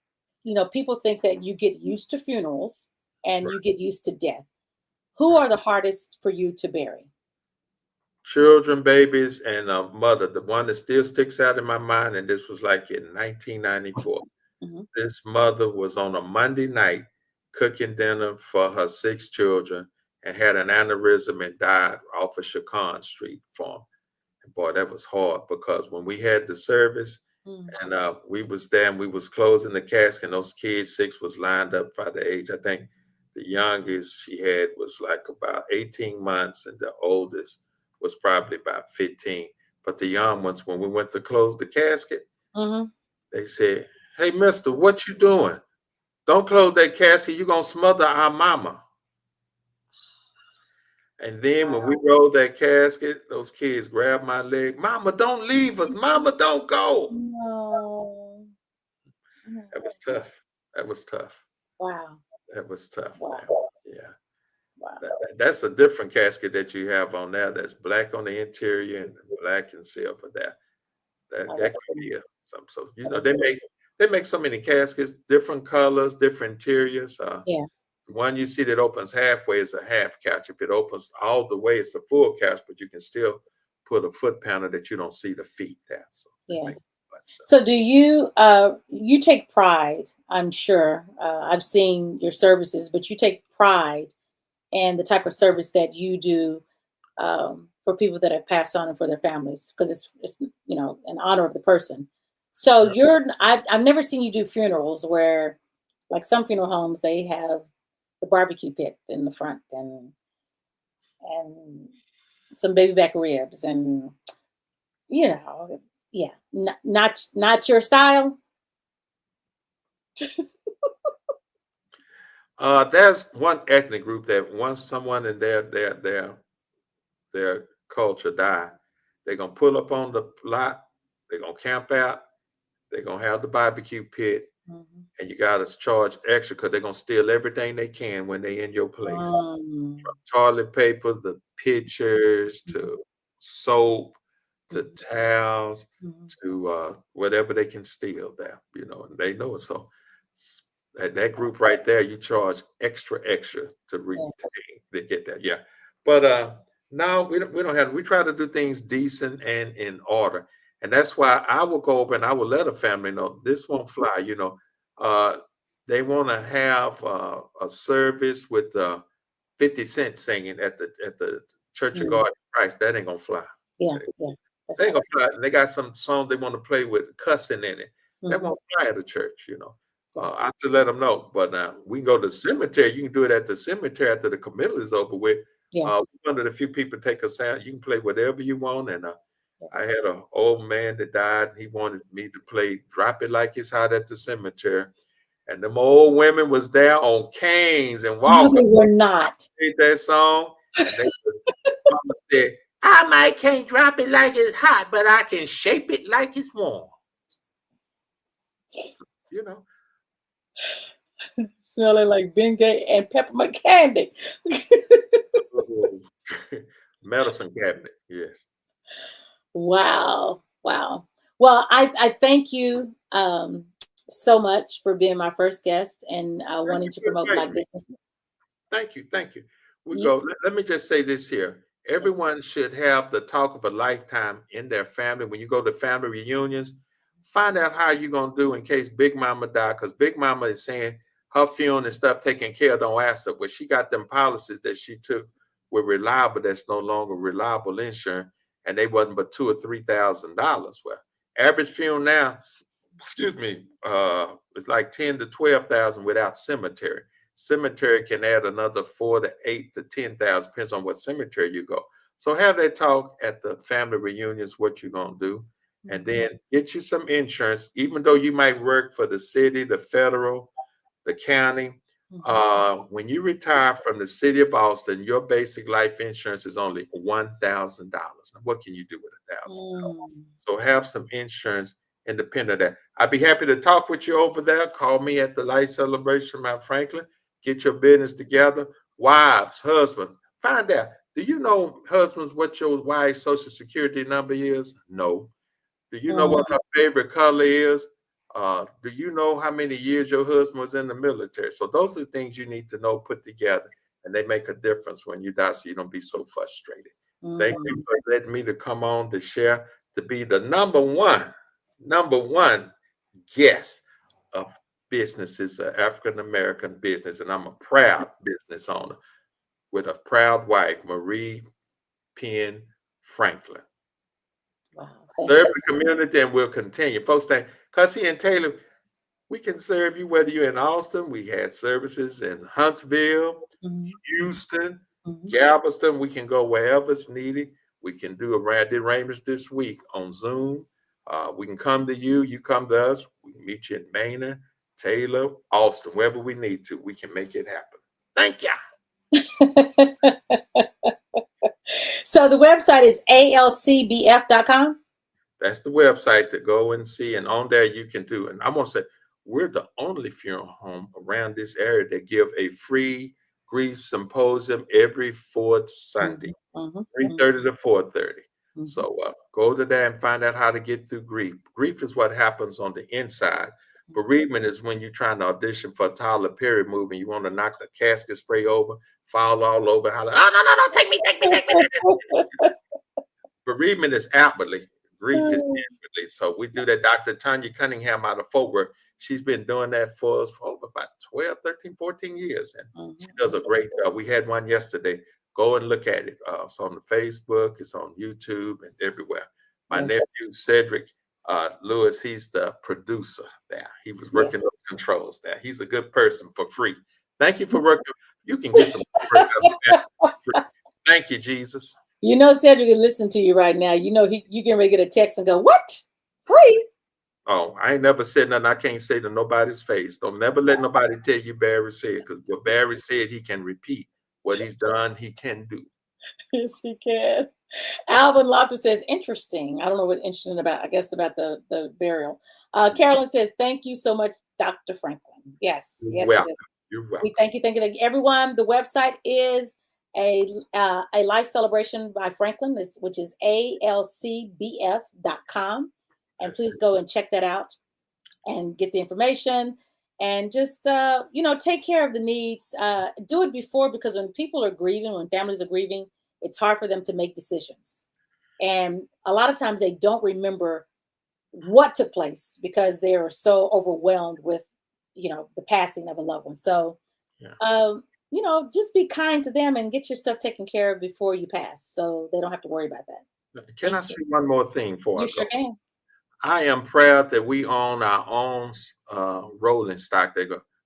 [SPEAKER 3] people think that you get used to funerals and you get used to death. Who
[SPEAKER 4] Right.
[SPEAKER 3] are the hardest for you to bury?
[SPEAKER 4] Children, babies, and a mother. The one that still sticks out in my mind, and this was like in 1994.
[SPEAKER 3] Mhm.
[SPEAKER 4] This mother was on a Monday night cooking dinner for her 6 children and had an aneurysm and died off of Chacon Street farm. And boy, that was hard because when we had the service
[SPEAKER 3] Mm.
[SPEAKER 4] and we was there and we was closing the casket, and those kids, 6 was lined up by the age. I think the youngest she had was like about 18 months and the oldest was probably about 15. But the young ones, when we went to close the casket,
[SPEAKER 3] Mhm.
[SPEAKER 4] they said, "Hey, mister, what you doing? Don't close that casket. You're going to smother our mama." And then when we
[SPEAKER 3] Wow.
[SPEAKER 4] rolled that casket, those kids grabbed my leg. "Mama, don't leave us. Mama, don't go."
[SPEAKER 3] No. Mm.
[SPEAKER 4] That was tough. That was tough.
[SPEAKER 3] Wow.
[SPEAKER 4] That was tough, man.
[SPEAKER 3] Wow.
[SPEAKER 4] Yeah.
[SPEAKER 3] Wow.
[SPEAKER 4] That's a different casket that you have on there. That's black on the interior and black and silver there. That
[SPEAKER 3] Oh,
[SPEAKER 4] that
[SPEAKER 3] that's
[SPEAKER 4] could be
[SPEAKER 3] nice.
[SPEAKER 4] some. So
[SPEAKER 3] That is
[SPEAKER 4] they make so many caskets, different colors, different interiors.
[SPEAKER 3] Yeah.
[SPEAKER 4] The one you see that opens halfway is a half couch. If it opens all the way, it's a full couch, but you can still put a foot panel that you don't see the feet there. So it
[SPEAKER 3] Yeah.
[SPEAKER 4] makes much sense.
[SPEAKER 3] So do you take pride, I'm sure. I've seen your services, but you take pride in the type of service that you do for people that have passed on and for their families, because it's in honor of the person. So
[SPEAKER 4] Right.
[SPEAKER 3] I've never seen you do funerals where, like, some funeral homes, they have the barbecue pit in the front and some baby back ribs and you know yeah, not your style.
[SPEAKER 4] There's one ethnic group that once someone in their culture die, they're gonna pull up on the lot, they're gonna camp out, they're gonna have the barbecue pit,
[SPEAKER 3] Mhm.
[SPEAKER 4] and you gotta charge extra because they're gonna steal everything they can when they in your place.
[SPEAKER 3] Mm.
[SPEAKER 4] Toilet paper, the pitchers,
[SPEAKER 3] Mhm.
[SPEAKER 4] to soap, to
[SPEAKER 3] Mhm.
[SPEAKER 4] towels,
[SPEAKER 3] Mhm.
[SPEAKER 4] to whatever they can steal there, and they know it. So that group right there, you charge extra to
[SPEAKER 3] Yeah.
[SPEAKER 4] to get that. Yeah. But no, we don't have, we try to do things decent and in order. And that's why I will go over and I will let a family know this won't fly. Uh they want to have a service with 50 Cent singing at the Church of
[SPEAKER 3] Mm.
[SPEAKER 4] God in Christ. That ain't gonna fly.
[SPEAKER 3] Yeah.
[SPEAKER 4] They
[SPEAKER 3] Yeah. That's
[SPEAKER 4] they ain't
[SPEAKER 3] how.
[SPEAKER 4] gonna fly. And they got some song they want to play with cussing in it. That
[SPEAKER 3] Mhm.
[SPEAKER 4] won't fly at a church. I
[SPEAKER 3] Gotcha.
[SPEAKER 4] have to let them know. But we can go to the cemetery. You can do it at the cemetery after the committal is over with.
[SPEAKER 3] Yeah.
[SPEAKER 4] One of the few people take us out. You can play whatever you want. And
[SPEAKER 3] Yeah.
[SPEAKER 4] I had an old man that died. He wanted me to play "Drop It Like It's Hot" at the cemetery. And them old women was there on canes and
[SPEAKER 3] No,
[SPEAKER 4] walking.
[SPEAKER 3] they were not.
[SPEAKER 4] Played that song, and mama said, "I might can't drop it like it's hot, but I can shape it like it's warm." You know,
[SPEAKER 3] Smelling like Bengay and peppermint candy.
[SPEAKER 4] medicine cabinet. Yes.
[SPEAKER 3] Wow. Wow. Well, I thank you so much for being my first guest and
[SPEAKER 4] Thank
[SPEAKER 3] wanting
[SPEAKER 4] you
[SPEAKER 3] to
[SPEAKER 4] for
[SPEAKER 3] promote
[SPEAKER 4] inviting
[SPEAKER 3] Black
[SPEAKER 4] me.
[SPEAKER 3] businesses.
[SPEAKER 4] Thank you. Thank you. We
[SPEAKER 3] You,
[SPEAKER 4] go. Let me just say this here.
[SPEAKER 3] yes.
[SPEAKER 4] Everyone should have the talk of a lifetime in their family. When you go to family reunions, find out how you're gonna do in case Big Mama die, because Big Mama is saying her funeral and stuff taken care of. Don't ask her, but she got them policies that she took with Reliable that's no longer Reliable Insurance, and they wasn't but $2,000 or $3,000. Well, average funeral now, excuse me, it's like 10 to 12,000 without cemetery. Cemetery can add another 4 to 8 to 10,000, depends on what cemetery you go. So have that talk at the family reunions, what you're gonna do, and then get you some insurance, even though you might work for the city, the federal, the county. When you retire from the city of Austin, your basic life insurance is only $1,000. Now, what can you do with $1,000? So have some insurance independent of that. I'd be happy to talk with you over there. Call me at the Life Celebration, Mount Franklin. Get your business together. Wives, husbands, find out. Do you know, husbands, what your wife's social security number is? No. Do you know what her favorite color is? Do you know how many years your husband was in the military? So those are the things you need to know, put together, and they make a difference when you die, so you don't be so frustrated. Thank you for letting me to come on to share, to be the number one guest of businesses, African-American business, and I'm a proud business owner with a proud wife, Marie Penn Franklin.
[SPEAKER 3] Wow.
[SPEAKER 4] Serve the community, and we'll continue. Folks think, Cussy and Taylor, we can serve you whether you're in Austin. We had services in Huntsville, Houston, Galveston. We can go wherever it's needed. We can do arrangements this week on Zoom. We can come to you. You come to us. We can meet you in Maynard, Taylor, Austin, wherever we need to. We can make it happen. Thank you.
[SPEAKER 3] So the website is alcbf.com.
[SPEAKER 4] That's the website to go and see. And on there you can do. And I want to say, we're the only funeral home around this area that give a free grief symposium every fourth Sunday, 3:30 to 4:30. So go to there and find out how to get through grief. Grief is what happens on the inside. Bereavement is when you're trying to audition for a Tyler Perry movie. You want to knock the casket spray over, fall all over, holler, oh, no, take me. Bereavement is outwardly. Grief is inwardly. So we do that. Dr. Tanya Cunningham out of Fort Worth, she's been doing that for us for over about 12, 13, 14 years. And she does a great job. We had one yesterday. Go and look at it. It's on the Facebook, it's on YouTube and everywhere. My nephew, Cedric Lewis, he's the producer there. He was working on controls there. He's a good person for free. Thank you for working. You can get some work for free. Thank you, Jesus.
[SPEAKER 3] You know, Cedric is listening to you right now. You know, you can get a text and go, what? Free?
[SPEAKER 4] Oh, I ain't never said nothing I can't say to nobody's face. Don't never let nobody tell you Barry said, because what Barry said, he can repeat. What he's done, he can do.
[SPEAKER 3] Yes, he can. Alvin Loftus says, interesting. I don't know what interesting about, I guess about the burial. Carolyn says, thank you so much, Dr. Franklin. Yes.
[SPEAKER 4] You're welcome. You're welcome.
[SPEAKER 3] Thank you. Everyone, the website is a life celebration by Franklin, which is alcbf.com. And please go and check that out and get the information. And just, take care of the needs. Do it before, because when people are grieving, when families are grieving, it's hard for them to make decisions. And a lot of times they don't remember what took place because they are so overwhelmed with, the passing of a loved one. So, just be kind to them and get your stuff taken care of before you pass, so they don't have to worry about that.
[SPEAKER 4] Can I say one more thing for
[SPEAKER 3] you?
[SPEAKER 4] us?
[SPEAKER 3] Sure can.
[SPEAKER 4] I am proud that we own our own rolling stock.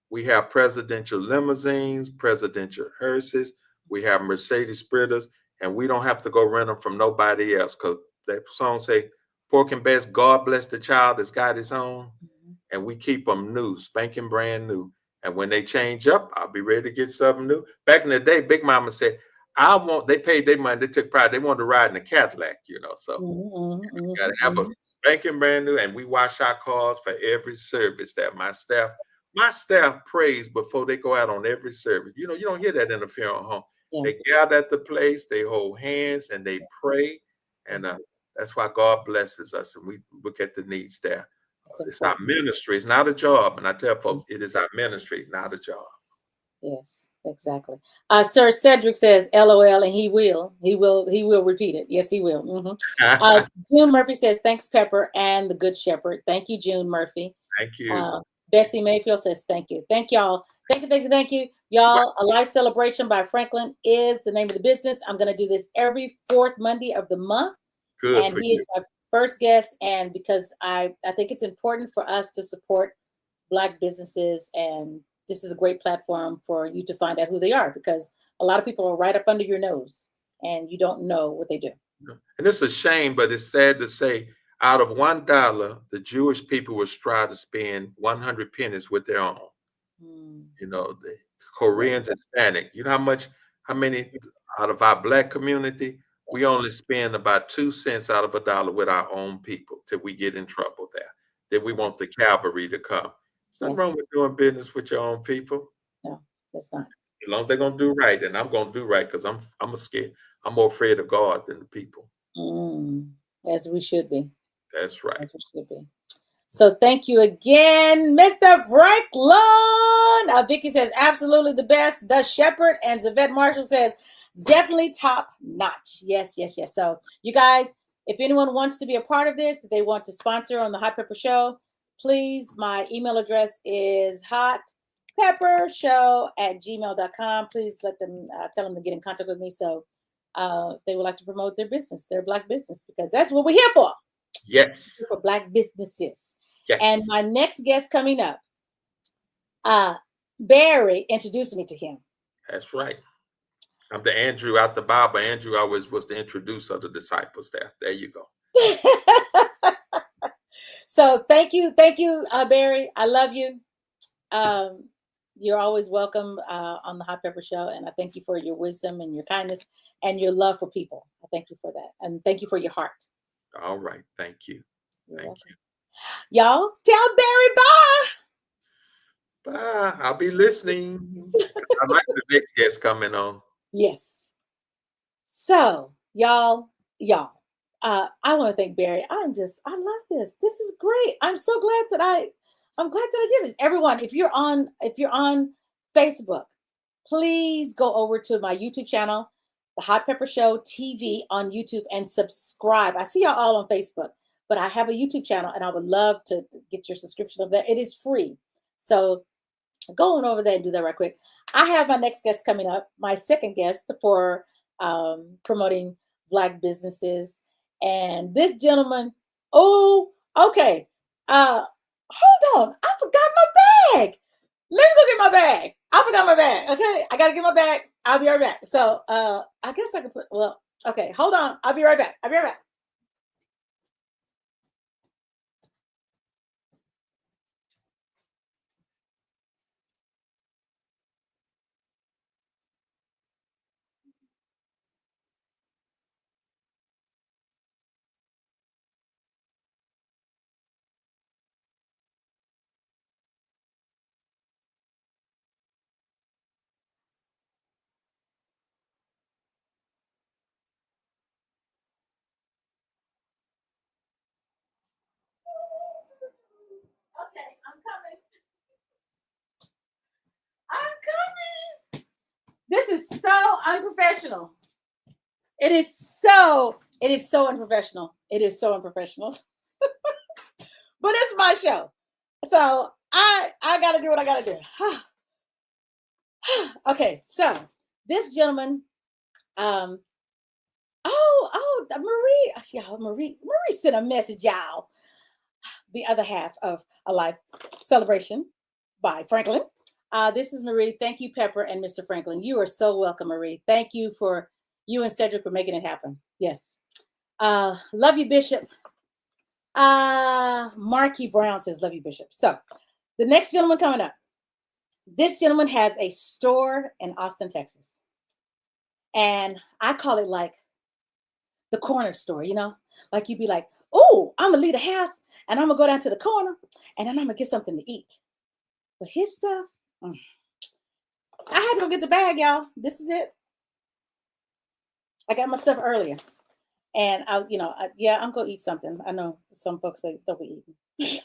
[SPEAKER 4] We have presidential limousines, presidential hearses. We have Mercedes Spritters, and we don't have to go rent them from nobody else, because that song say, pork and best, God bless the child that's got his own. And we keep them new, spanking brand new. And when they change up, I'll be ready to get something new. Back in the day, Big Mama said, they paid their money, they took pride, they wanted to ride in a Cadillac, so you gotta have a spanking brand new. And we wash our cars for every service that my staff prays before they go out on every service. You don't hear that in a funeral home. They gather at the place, they hold hands and they pray. And that's why God blesses us, and we look at the needs there. It's our ministry. It's not a job. And I tell folks, it is our ministry, not a job.
[SPEAKER 3] Yes, exactly. Sir Cedric says, LOL, and he will repeat it. Yes, he will. June Murphy says, thanks, Pepper and the Good Shepherd. Thank you, June Murphy.
[SPEAKER 4] Thank you.
[SPEAKER 3] Bessie Mayfield says, thank you. Thank y'all. Thank you. Y'all, A Life Celebration by Franklin is the name of the business. I'm going to do this every fourth Monday of the month.
[SPEAKER 4] Good.
[SPEAKER 3] And he is my first guest. And because I think it's important for us to support Black businesses, and this is a great platform for you to find out who they are, because a lot of people are right up under your nose and you don't know what they do.
[SPEAKER 4] And it's a shame, but it's sad to say, Out of $1, the Jewish people was trying to spend 100 pennies with their own.
[SPEAKER 3] Mm,
[SPEAKER 4] You know, the Koreans,
[SPEAKER 3] yes.
[SPEAKER 4] Hispanic. You know how many out of our black community, we
[SPEAKER 3] Yes.
[SPEAKER 4] only spend about 2 cents out of $1 with our own people till we get in trouble there. Then we want the cavalry to come. There's nothing
[SPEAKER 3] Yeah.
[SPEAKER 4] wrong with doing business with your own people.
[SPEAKER 3] No, that's not.
[SPEAKER 4] As long as they're gonna do right, and I'm gonna do right because I'm a scared. I'm more afraid of God than the people.
[SPEAKER 3] Mm, as we should be.
[SPEAKER 4] That's right.
[SPEAKER 3] As we should be. So thank you again, Mr. Franklin. Vicky says, absolutely the best. The Shepherd. And Zavette Marshall says, definitely top notch. Yes, yes, yes. So you guys, if anyone wants to be a part of this, if they want to sponsor on the Hot Pepper Show, please, my email address is hotpeppershow@gmail.com. Please let them, tell them to get in contact with me. So if they would like to promote their business, their Black business, because that's what we're here for.
[SPEAKER 4] Yes.
[SPEAKER 3] For Black businesses.
[SPEAKER 4] Yes.
[SPEAKER 3] And my next guest coming up, Barry introduced me to him.
[SPEAKER 4] That's right. I'm the Andrew out the Bible. Andrew always was the introducer of the disciples there. There you go.
[SPEAKER 3] So thank you, Barry. I love you. You're always welcome on the Hot Pepper Show, and I thank you for your wisdom and your kindness and your love for people. I thank you for that, and thank you for your heart.
[SPEAKER 4] All right. Thank you.
[SPEAKER 3] You're
[SPEAKER 4] Thank
[SPEAKER 3] welcome. Y'all tell Barry bye.
[SPEAKER 4] Bye. I'll be listening. I like the next guest coming on.
[SPEAKER 3] Yes. So y'all, I want to thank Barry. I love this. This is great. I'm so glad that I did this. Everyone, if you're on Facebook, please go over to my YouTube channel, The Hot Pepper Show TV on YouTube, and subscribe. I see y'all all on Facebook, but I have a YouTube channel and I would love to get your subscription of that. It is free. So go on over there and do that right quick. I have my next guest coming up, my second guest for promoting Black businesses. And this gentleman, okay. Hold on. I forgot my bag. Let me go get my bag. I forgot my bag. Okay. I got to get my bag. I'll be right back. So I guess I could okay. Hold on. I'll be right back. Okay, I'm coming. This is so unprofessional. It is so unprofessional. It is so unprofessional. But it's my show. So I gotta do what I gotta do. Okay, so this gentleman, Marie sent a message, y'all. The other half of a life celebration by Franklin. This is Marie. Thank you, Pepper and Mr. Franklin. You are so welcome, Marie. Thank you and Cedric for making it happen. Yes. Love you, Bishop. Marky Brown says, love you, Bishop. So the next gentleman coming up. This gentleman has a store in Austin, Texas. And I call it like the corner store, like you'd be like, oh, I'm gonna leave the house and I'm gonna go down to the corner and then I'm gonna get something to eat. But his stuff, I had to go get the bag, y'all. This is it. I got my stuff earlier. And I'm gonna eat something. I know some folks say don't be eating.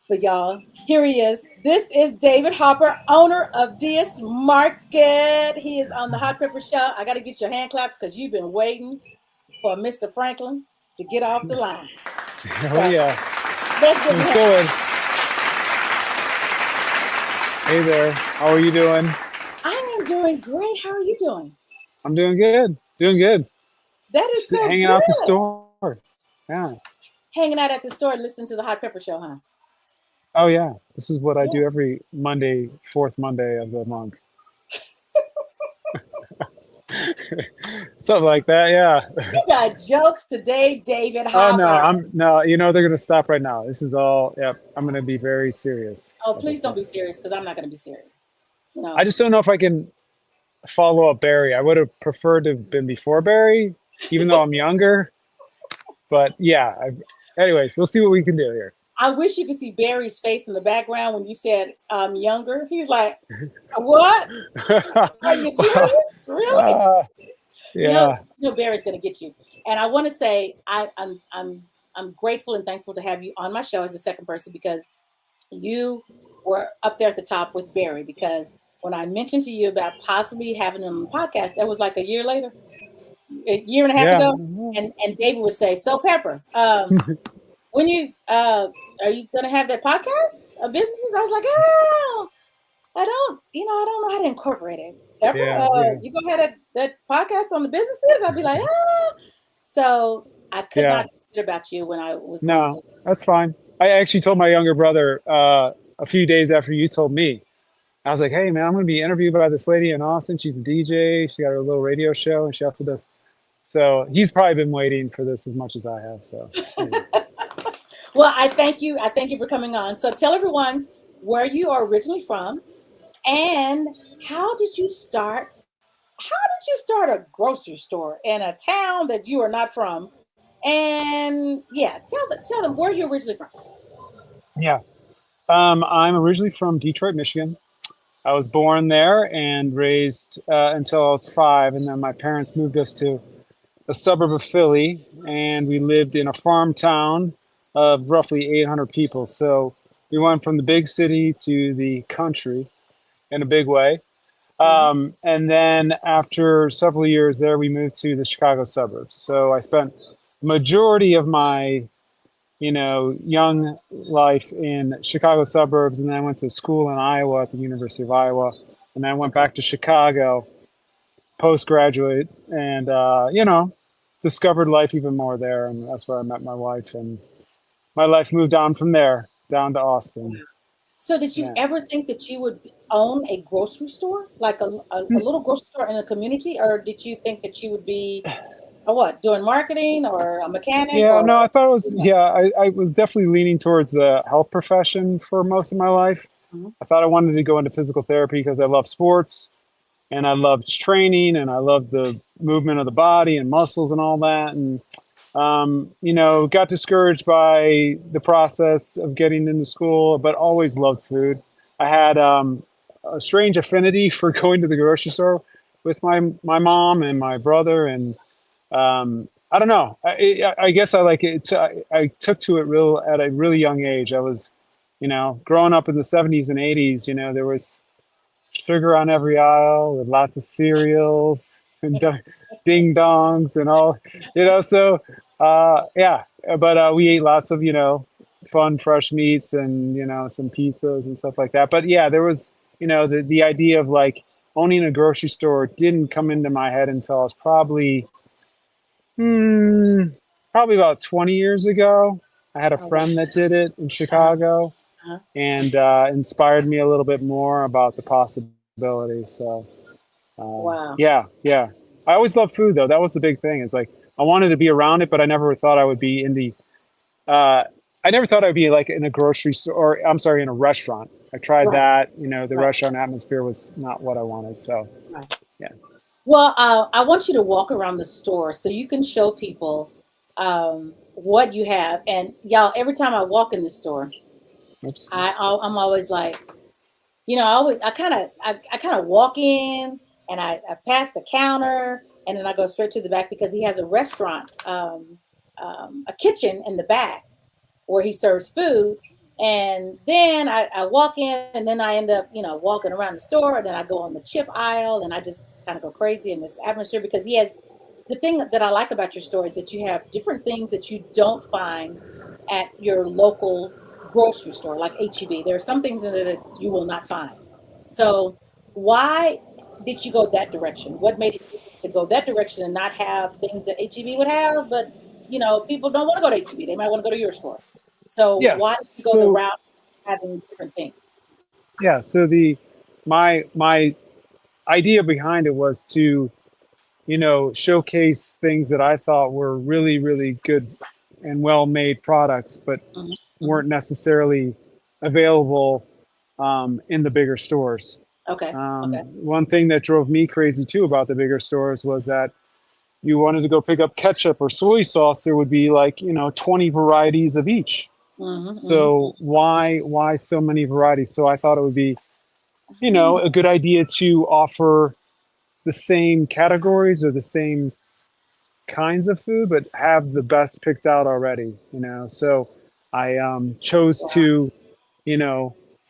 [SPEAKER 3] But y'all, here he is. This is David Hopper, owner of DS Market. He is on the Hot Pepper Show. I got to get your hand claps because you've been waiting for Mr. Franklin to get off the line.
[SPEAKER 5] Oh, yeah.
[SPEAKER 3] Let's get
[SPEAKER 5] Let's do it. Hey there. How are you doing?
[SPEAKER 3] I am doing great. How are you doing?
[SPEAKER 5] I'm doing good. Doing good.
[SPEAKER 3] That is so
[SPEAKER 5] hanging
[SPEAKER 3] good.
[SPEAKER 5] out at the store. Yeah.
[SPEAKER 3] Hanging out at the store and listening to the Hot Pepper Show, huh?
[SPEAKER 5] Oh, yeah. This is what I do every Monday, fourth Monday of the month. Something like that, yeah.
[SPEAKER 3] You got jokes today, David.
[SPEAKER 5] Oh
[SPEAKER 3] How
[SPEAKER 5] no,
[SPEAKER 3] about it?
[SPEAKER 5] I'm no, you know they're gonna stop right now. This is all, yep, I'm gonna be very serious
[SPEAKER 3] Oh,
[SPEAKER 5] at
[SPEAKER 3] please
[SPEAKER 5] this
[SPEAKER 3] don't
[SPEAKER 5] point.
[SPEAKER 3] be serious because I'm not going to be serious. You
[SPEAKER 5] I
[SPEAKER 3] know,
[SPEAKER 5] just don't know if I can follow up Barry. I would have preferred to have been before Barry, even though I'm younger. But yeah, anyways, we'll see what we can do here.
[SPEAKER 3] I wish you could see Barry's face in the background when you said younger. He's like, "What? Are you
[SPEAKER 5] Well,
[SPEAKER 3] serious? Really?"
[SPEAKER 5] uh,
[SPEAKER 3] You know,
[SPEAKER 5] yeah,
[SPEAKER 3] Barry's going to get you. And I want to say I'm grateful and thankful to have you on my show as the second person because you were up there at the top with Barry. Because when I mentioned to you about possibly having him on the podcast, that was like a year later, a year and a half
[SPEAKER 5] yeah.
[SPEAKER 3] ago. And David would say, "So Pepper, when you are you going to have that podcast of businesses?" I was like, "Oh, I don't know how to incorporate it. Pepper,
[SPEAKER 5] Yeah, yeah,
[SPEAKER 3] you go ahead that podcast on the businesses." I'd be like, ah. So I could
[SPEAKER 5] yeah.
[SPEAKER 3] not forget about you when I was going to
[SPEAKER 5] No,
[SPEAKER 3] do this.
[SPEAKER 5] that's fine. I actually told my younger brother a few days after you told me. I was like, "Hey, man, I'm going to be interviewed by this lady in Austin. She's a DJ. She got her little radio show, and she also does." So he's probably been waiting for this as much as I have. So anyway.
[SPEAKER 3] Well, I thank you. I thank you for coming on. So tell everyone where you are originally from and how did you start? How did you start a grocery store in a town that you are not from? And yeah, tell them where you're originally from.
[SPEAKER 5] Yeah, I'm originally from Detroit, Michigan. I was born there and raised until I was 5, and then my parents moved us to a suburb of Philly, and we lived in a farm town of roughly 800 people. So we went from the big city to the country in a big way.
[SPEAKER 3] Mhm.
[SPEAKER 5] And then after several years there, we moved to the Chicago suburbs. So I spent majority of my young life in Chicago suburbs, and then I went to school in Iowa at the University of Iowa, and then I went
[SPEAKER 3] Okay.
[SPEAKER 5] back to Chicago postgraduate, and discovered life even more there, and that's where I met my wife, and my life moved on from there down to Austin.
[SPEAKER 3] So did you
[SPEAKER 5] Yeah.
[SPEAKER 3] ever think that you would own a grocery store, like a little grocery store in a community, or did you think that you would be a what, doing marketing or a mechanic
[SPEAKER 5] Yeah,
[SPEAKER 3] or
[SPEAKER 5] no, I thought it was,
[SPEAKER 3] what?
[SPEAKER 5] yeah, I was definitely leaning towards the health profession for most of my life.
[SPEAKER 3] Mhm.
[SPEAKER 5] I thought I wanted to go into physical therapy because I love sports and I loved training and I loved the movement of the body and muscles and all that. And, got discouraged by the process of getting into school, but always loved food. I had a strange affinity for going to the grocery store with my mom and my brother, and I don't know. I guess I like it. I took to it real at a really young age. I was, growing up in the 70s and 80s. There was sugar on every aisle with lots of cereals and ding dongs and all. So yeah. But we ate lots of fun fresh meats and some pizzas and stuff like that. But yeah, there was the idea of like owning a grocery store didn't come into my head until I was Hmm, probably about 20 years ago. I had a
[SPEAKER 3] Oh, wow.
[SPEAKER 5] friend that did it in
[SPEAKER 3] Uh-huh,
[SPEAKER 5] Chicago
[SPEAKER 3] uh-huh.
[SPEAKER 5] and inspired me a little bit more about the possibility. So,
[SPEAKER 3] Wow.
[SPEAKER 5] yeah, yeah. I always loved food, though. That was the big thing. It's like I wanted to be around it, but I never thought I would be in uh, I never thought I'd be like in a grocery store, or I'm sorry, in a restaurant. I tried
[SPEAKER 3] Right,
[SPEAKER 5] that. The
[SPEAKER 3] right,
[SPEAKER 5] restaurant atmosphere was not what I wanted. So,
[SPEAKER 3] right.
[SPEAKER 5] yeah.
[SPEAKER 3] Well, I want you to walk around the store so you can show people what you have. And y'all, every time I walk in the store,
[SPEAKER 5] Oops.
[SPEAKER 3] I'm always like, I kind of walk in and I pass the counter and then I go straight to the back because he has a restaurant, a kitchen in the back where he serves food. And then I walk in and then I end up, walking around the store and then I go on the chip aisle and I just kind of go crazy in this atmosphere because he has the thing that I like about your store is that you have different things that you don't find at your local grocery store like HEB. There are some things in there that you will not find. So why did you go that direction? What made it to go that direction and not have things that HEB would have? But people don't want to go to HEB. They might want to go to your store. So
[SPEAKER 5] Yes.
[SPEAKER 3] why did you go the
[SPEAKER 5] So,
[SPEAKER 3] route of having different things?
[SPEAKER 5] yeah. So my idea behind it was to showcase things that I thought were really, really good and well-made products, but
[SPEAKER 3] Mhm.
[SPEAKER 5] weren't necessarily available in the bigger stores.
[SPEAKER 3] Okay. Okay.
[SPEAKER 5] One thing that drove me crazy too about the bigger stores was that you wanted to go pick up ketchup or soy sauce, there would be like 20 varieties of each.
[SPEAKER 3] Hmm.
[SPEAKER 5] So why so many varieties? So I thought it would be a good idea to offer the same categories or the same kinds of food, but have the best picked out already. So I chose to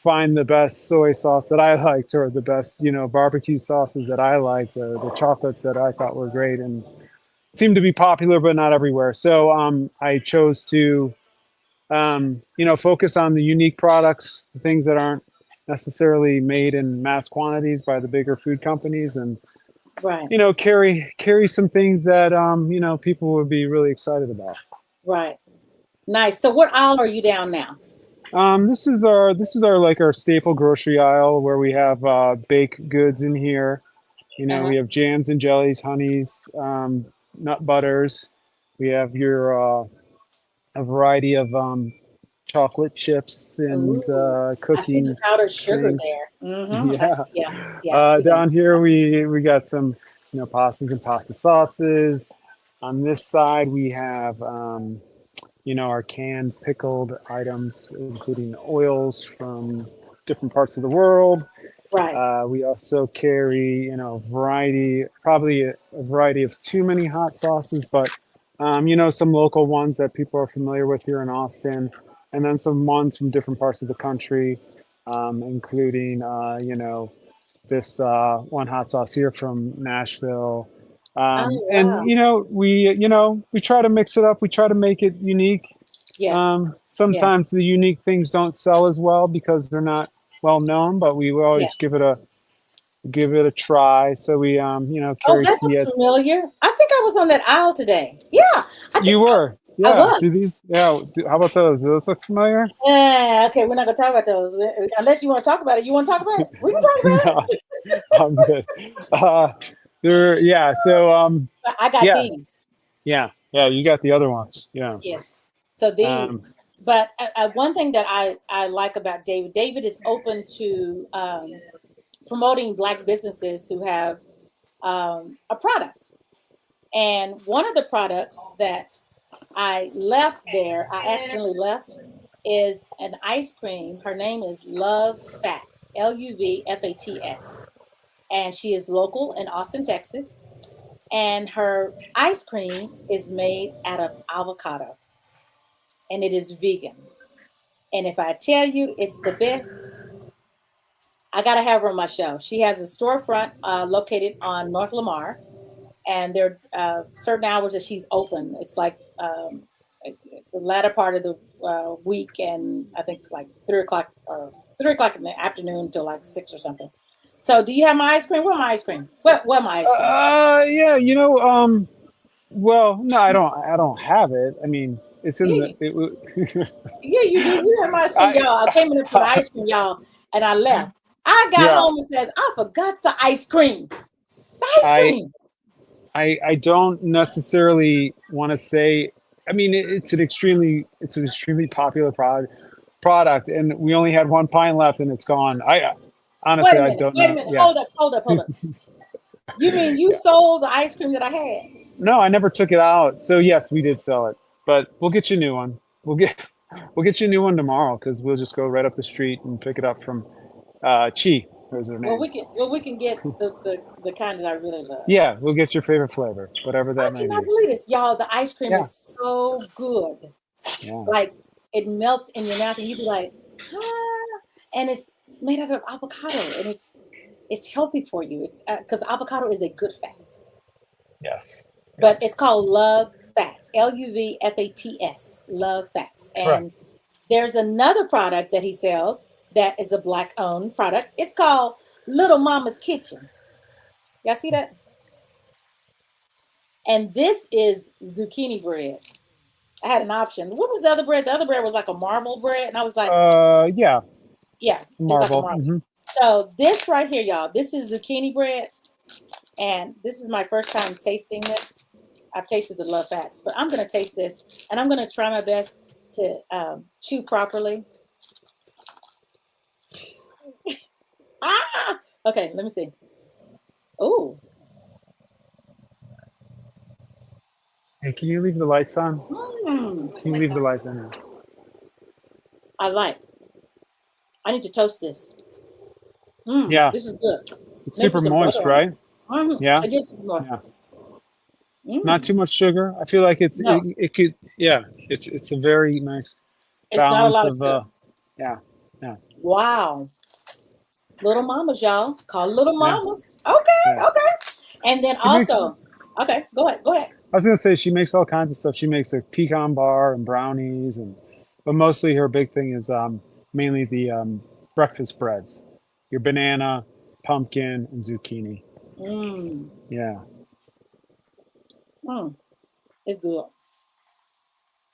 [SPEAKER 5] find the best soy sauce that I liked, or the best barbecue sauces that I liked, the chocolates that I thought were great and seemed to be popular, but not everywhere. So I chose to focus on the unique products, the things that aren't necessarily made in mass quantities by the bigger food companies, and
[SPEAKER 3] Right.
[SPEAKER 5] carry some things that people would be really excited about.
[SPEAKER 3] Right. Nice. So what aisle are you down now?
[SPEAKER 5] This is our like our staple grocery aisle where we have baked goods in here.
[SPEAKER 3] Uh-huh.
[SPEAKER 5] We have jams and jellies, honeys, nut butters. We have a variety of chocolate chips and
[SPEAKER 3] Ooh, I see the
[SPEAKER 5] cooking
[SPEAKER 3] powdered sugar
[SPEAKER 5] things.
[SPEAKER 3] there.
[SPEAKER 5] Yeah.
[SPEAKER 3] Yeah, I see that.
[SPEAKER 5] Down here we got some pastas and pasta sauces. On this side we have our canned pickled items, including oils from different parts of the world.
[SPEAKER 3] Right.
[SPEAKER 5] We also carry, probably a variety of too many hot sauces, but some local ones that people are familiar with here in Austin, and then some ones from different parts of the country, including, this one hot sauce here from Nashville.
[SPEAKER 3] Oh
[SPEAKER 5] And
[SPEAKER 3] wow.
[SPEAKER 5] we try to mix it up. We try to make it unique.
[SPEAKER 3] Yeah. Yeah.
[SPEAKER 5] Sometimes the unique things don't sell as well because they're not well known, but we will
[SPEAKER 3] Yeah.
[SPEAKER 5] always give it a try. So we
[SPEAKER 3] Oh,
[SPEAKER 5] carry
[SPEAKER 3] that looks
[SPEAKER 5] Cietz.
[SPEAKER 3] familiar. I think I was on that aisle today. Yeah, I think
[SPEAKER 5] You were,
[SPEAKER 3] I
[SPEAKER 5] yeah.
[SPEAKER 3] was.
[SPEAKER 5] How about those? Do those look familiar?
[SPEAKER 3] Okay, we're not gonna talk about those unless you want to talk about it. You want to talk about it? We can talk about
[SPEAKER 5] No, I'm good. Uh, yeah. So
[SPEAKER 3] it. I got
[SPEAKER 5] yeah,
[SPEAKER 3] these.
[SPEAKER 5] yeah. You got the other ones. Yeah.
[SPEAKER 3] Yes. So these,
[SPEAKER 5] Um,
[SPEAKER 3] but one thing that I like about David, David is open to promoting Black businesses who have a product. And one of the products that I left there, I accidentally left, is an ice cream. Her name is Love Fats, Luvfats. And she is local in Austin, Texas. And her ice cream is made out of avocado and it is vegan. And if I tell you it's the best, I got to have her on my show. She has a storefront located on North Lamar, and there are certain hours that she's open. It's like the latter part of the week, and I think like 3 o'clock or 3 o'clock in the afternoon till like 6 or something. So, do you have my ice cream? Where my ice cream? Where my ice cream?
[SPEAKER 5] yeah. Well, no, I don't have it. I mean, it's in
[SPEAKER 3] Yeah,
[SPEAKER 5] the.
[SPEAKER 3] yeah, you do. You have my ice cream,
[SPEAKER 5] I,
[SPEAKER 3] y'all. I came in for the ice cream, y'all, and I left. I got
[SPEAKER 5] yeah.
[SPEAKER 3] home and says, I forgot the ice cream. The ice
[SPEAKER 5] I
[SPEAKER 3] cream.
[SPEAKER 5] I don't necessarily want to say. I mean, it's an extremely popular product, and we only had one pint left, and it's gone. I
[SPEAKER 3] Wait
[SPEAKER 5] honestly,
[SPEAKER 3] a
[SPEAKER 5] I
[SPEAKER 3] minute.
[SPEAKER 5] don't
[SPEAKER 3] Wait a
[SPEAKER 5] know.
[SPEAKER 3] minute.
[SPEAKER 5] Yeah.
[SPEAKER 3] Hold up. You mean you sold the ice cream that I had?
[SPEAKER 5] No, I never took it out. So yes, we did sell it, but we'll get you a new one. We'll get you a new one tomorrow because we'll just go right up the street and pick it up from Chi. Was her
[SPEAKER 3] Well,
[SPEAKER 5] name?
[SPEAKER 3] we can get the kind that I really love.
[SPEAKER 5] Yeah, we'll get your favorite flavor, whatever
[SPEAKER 3] I
[SPEAKER 5] that may
[SPEAKER 3] cannot
[SPEAKER 5] be.
[SPEAKER 3] believe this, y'all. The ice cream
[SPEAKER 5] Yeah,
[SPEAKER 3] is so good.
[SPEAKER 5] yeah.
[SPEAKER 3] Like it melts in your mouth, and you be like, ah, and it's made out of avocado, and it's healthy for you. It's because avocado is a good fat,
[SPEAKER 5] Yes.
[SPEAKER 3] but
[SPEAKER 5] Yes.
[SPEAKER 3] it's called Love Fats, Luvfats, Love Fats, and
[SPEAKER 5] Correct.
[SPEAKER 3] there's another product that he sells that is a Black owned product. It's called Little Mama's Kitchen. Y'all see that? And this is zucchini bread. I had an option. What was the other bread? The other bread was like a marble bread, and I was like,
[SPEAKER 5] Yeah.
[SPEAKER 3] yeah, it's like a
[SPEAKER 5] Marble.
[SPEAKER 3] marble.
[SPEAKER 5] Hmm.
[SPEAKER 3] So this right here, y'all, this is zucchini bread. And this is my first time tasting this. I've tasted the Love Fats, but I'm going to taste this, and I'm going to try my best to chew properly. Ah! Okay, let me see. Oh.
[SPEAKER 5] Hey, can you leave the lights on?
[SPEAKER 3] Mm.
[SPEAKER 5] Can you leave the lights on?
[SPEAKER 3] I need to toast this.
[SPEAKER 5] Yeah.
[SPEAKER 3] This is good.
[SPEAKER 5] It's
[SPEAKER 3] Maybe
[SPEAKER 5] super
[SPEAKER 3] some
[SPEAKER 5] moist,
[SPEAKER 3] butter on it.
[SPEAKER 5] right? Yeah.
[SPEAKER 3] I guess more.
[SPEAKER 5] Yeah. Not too much sugar. I feel like
[SPEAKER 3] No.
[SPEAKER 5] it could, yeah, it's a very nice
[SPEAKER 3] It's not a
[SPEAKER 5] balance
[SPEAKER 3] lot of
[SPEAKER 5] of
[SPEAKER 3] sugar.
[SPEAKER 5] yeah.
[SPEAKER 3] Wow. Little mamas, y'all. Call little
[SPEAKER 5] Yeah.
[SPEAKER 3] mamas. Okay,
[SPEAKER 5] Yeah.
[SPEAKER 3] okay. And then
[SPEAKER 5] She makes,
[SPEAKER 3] also, okay, go ahead.
[SPEAKER 5] I was gonna say she makes all kinds of stuff. She makes a pecan bar and brownies, but mostly her big thing is mainly the breakfast breads. Your banana, pumpkin, and zucchini.
[SPEAKER 3] Mm,
[SPEAKER 5] Yeah.
[SPEAKER 3] it's good.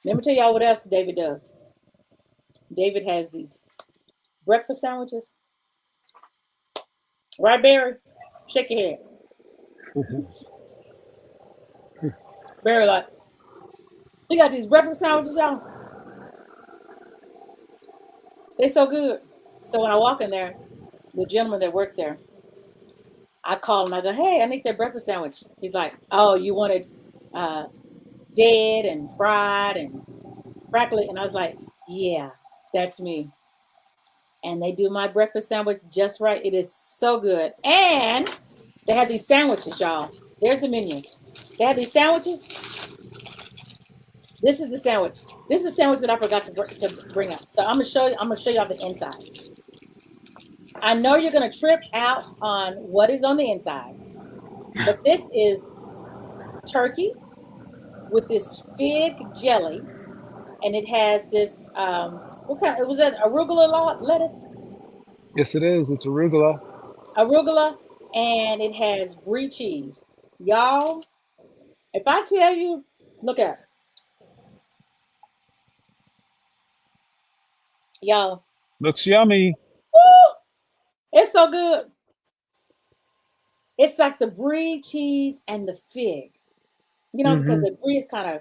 [SPEAKER 3] Let me tell y'all what else David does. David has these breakfast sandwiches. Right, Barry? Shake your head. Barry, like, he got these breakfast sandwiches, y'all. They're so good. So when I walk in there, the gentleman that works there, I call him. I go, "Hey, I need that breakfast sandwich." He's like, "Oh, you want it dead and fried and crackly?" And I was like, "Yeah, that's me." And they do my breakfast sandwich just right. It is so good. And they have these sandwiches, y'all. There's the menu. They have these sandwiches. This is the sandwich. This is the sandwich that I forgot to bring up. So I'm gonna show you. I'm gonna show y'all the inside. I know you're gonna trip out on what is on the inside, but this is turkey with this fig jelly, and it has this what kind? Was that arugula lettuce?
[SPEAKER 5] Yes, it is. It's arugula.
[SPEAKER 3] Arugula, and it has brie cheese. Y'all, if I tell you, look at it. Y'all.
[SPEAKER 5] Looks yummy.
[SPEAKER 3] Woo! It's so good. It's like the brie cheese and the fig. You know, because
[SPEAKER 5] Mm-hmm.
[SPEAKER 3] the brie is kind of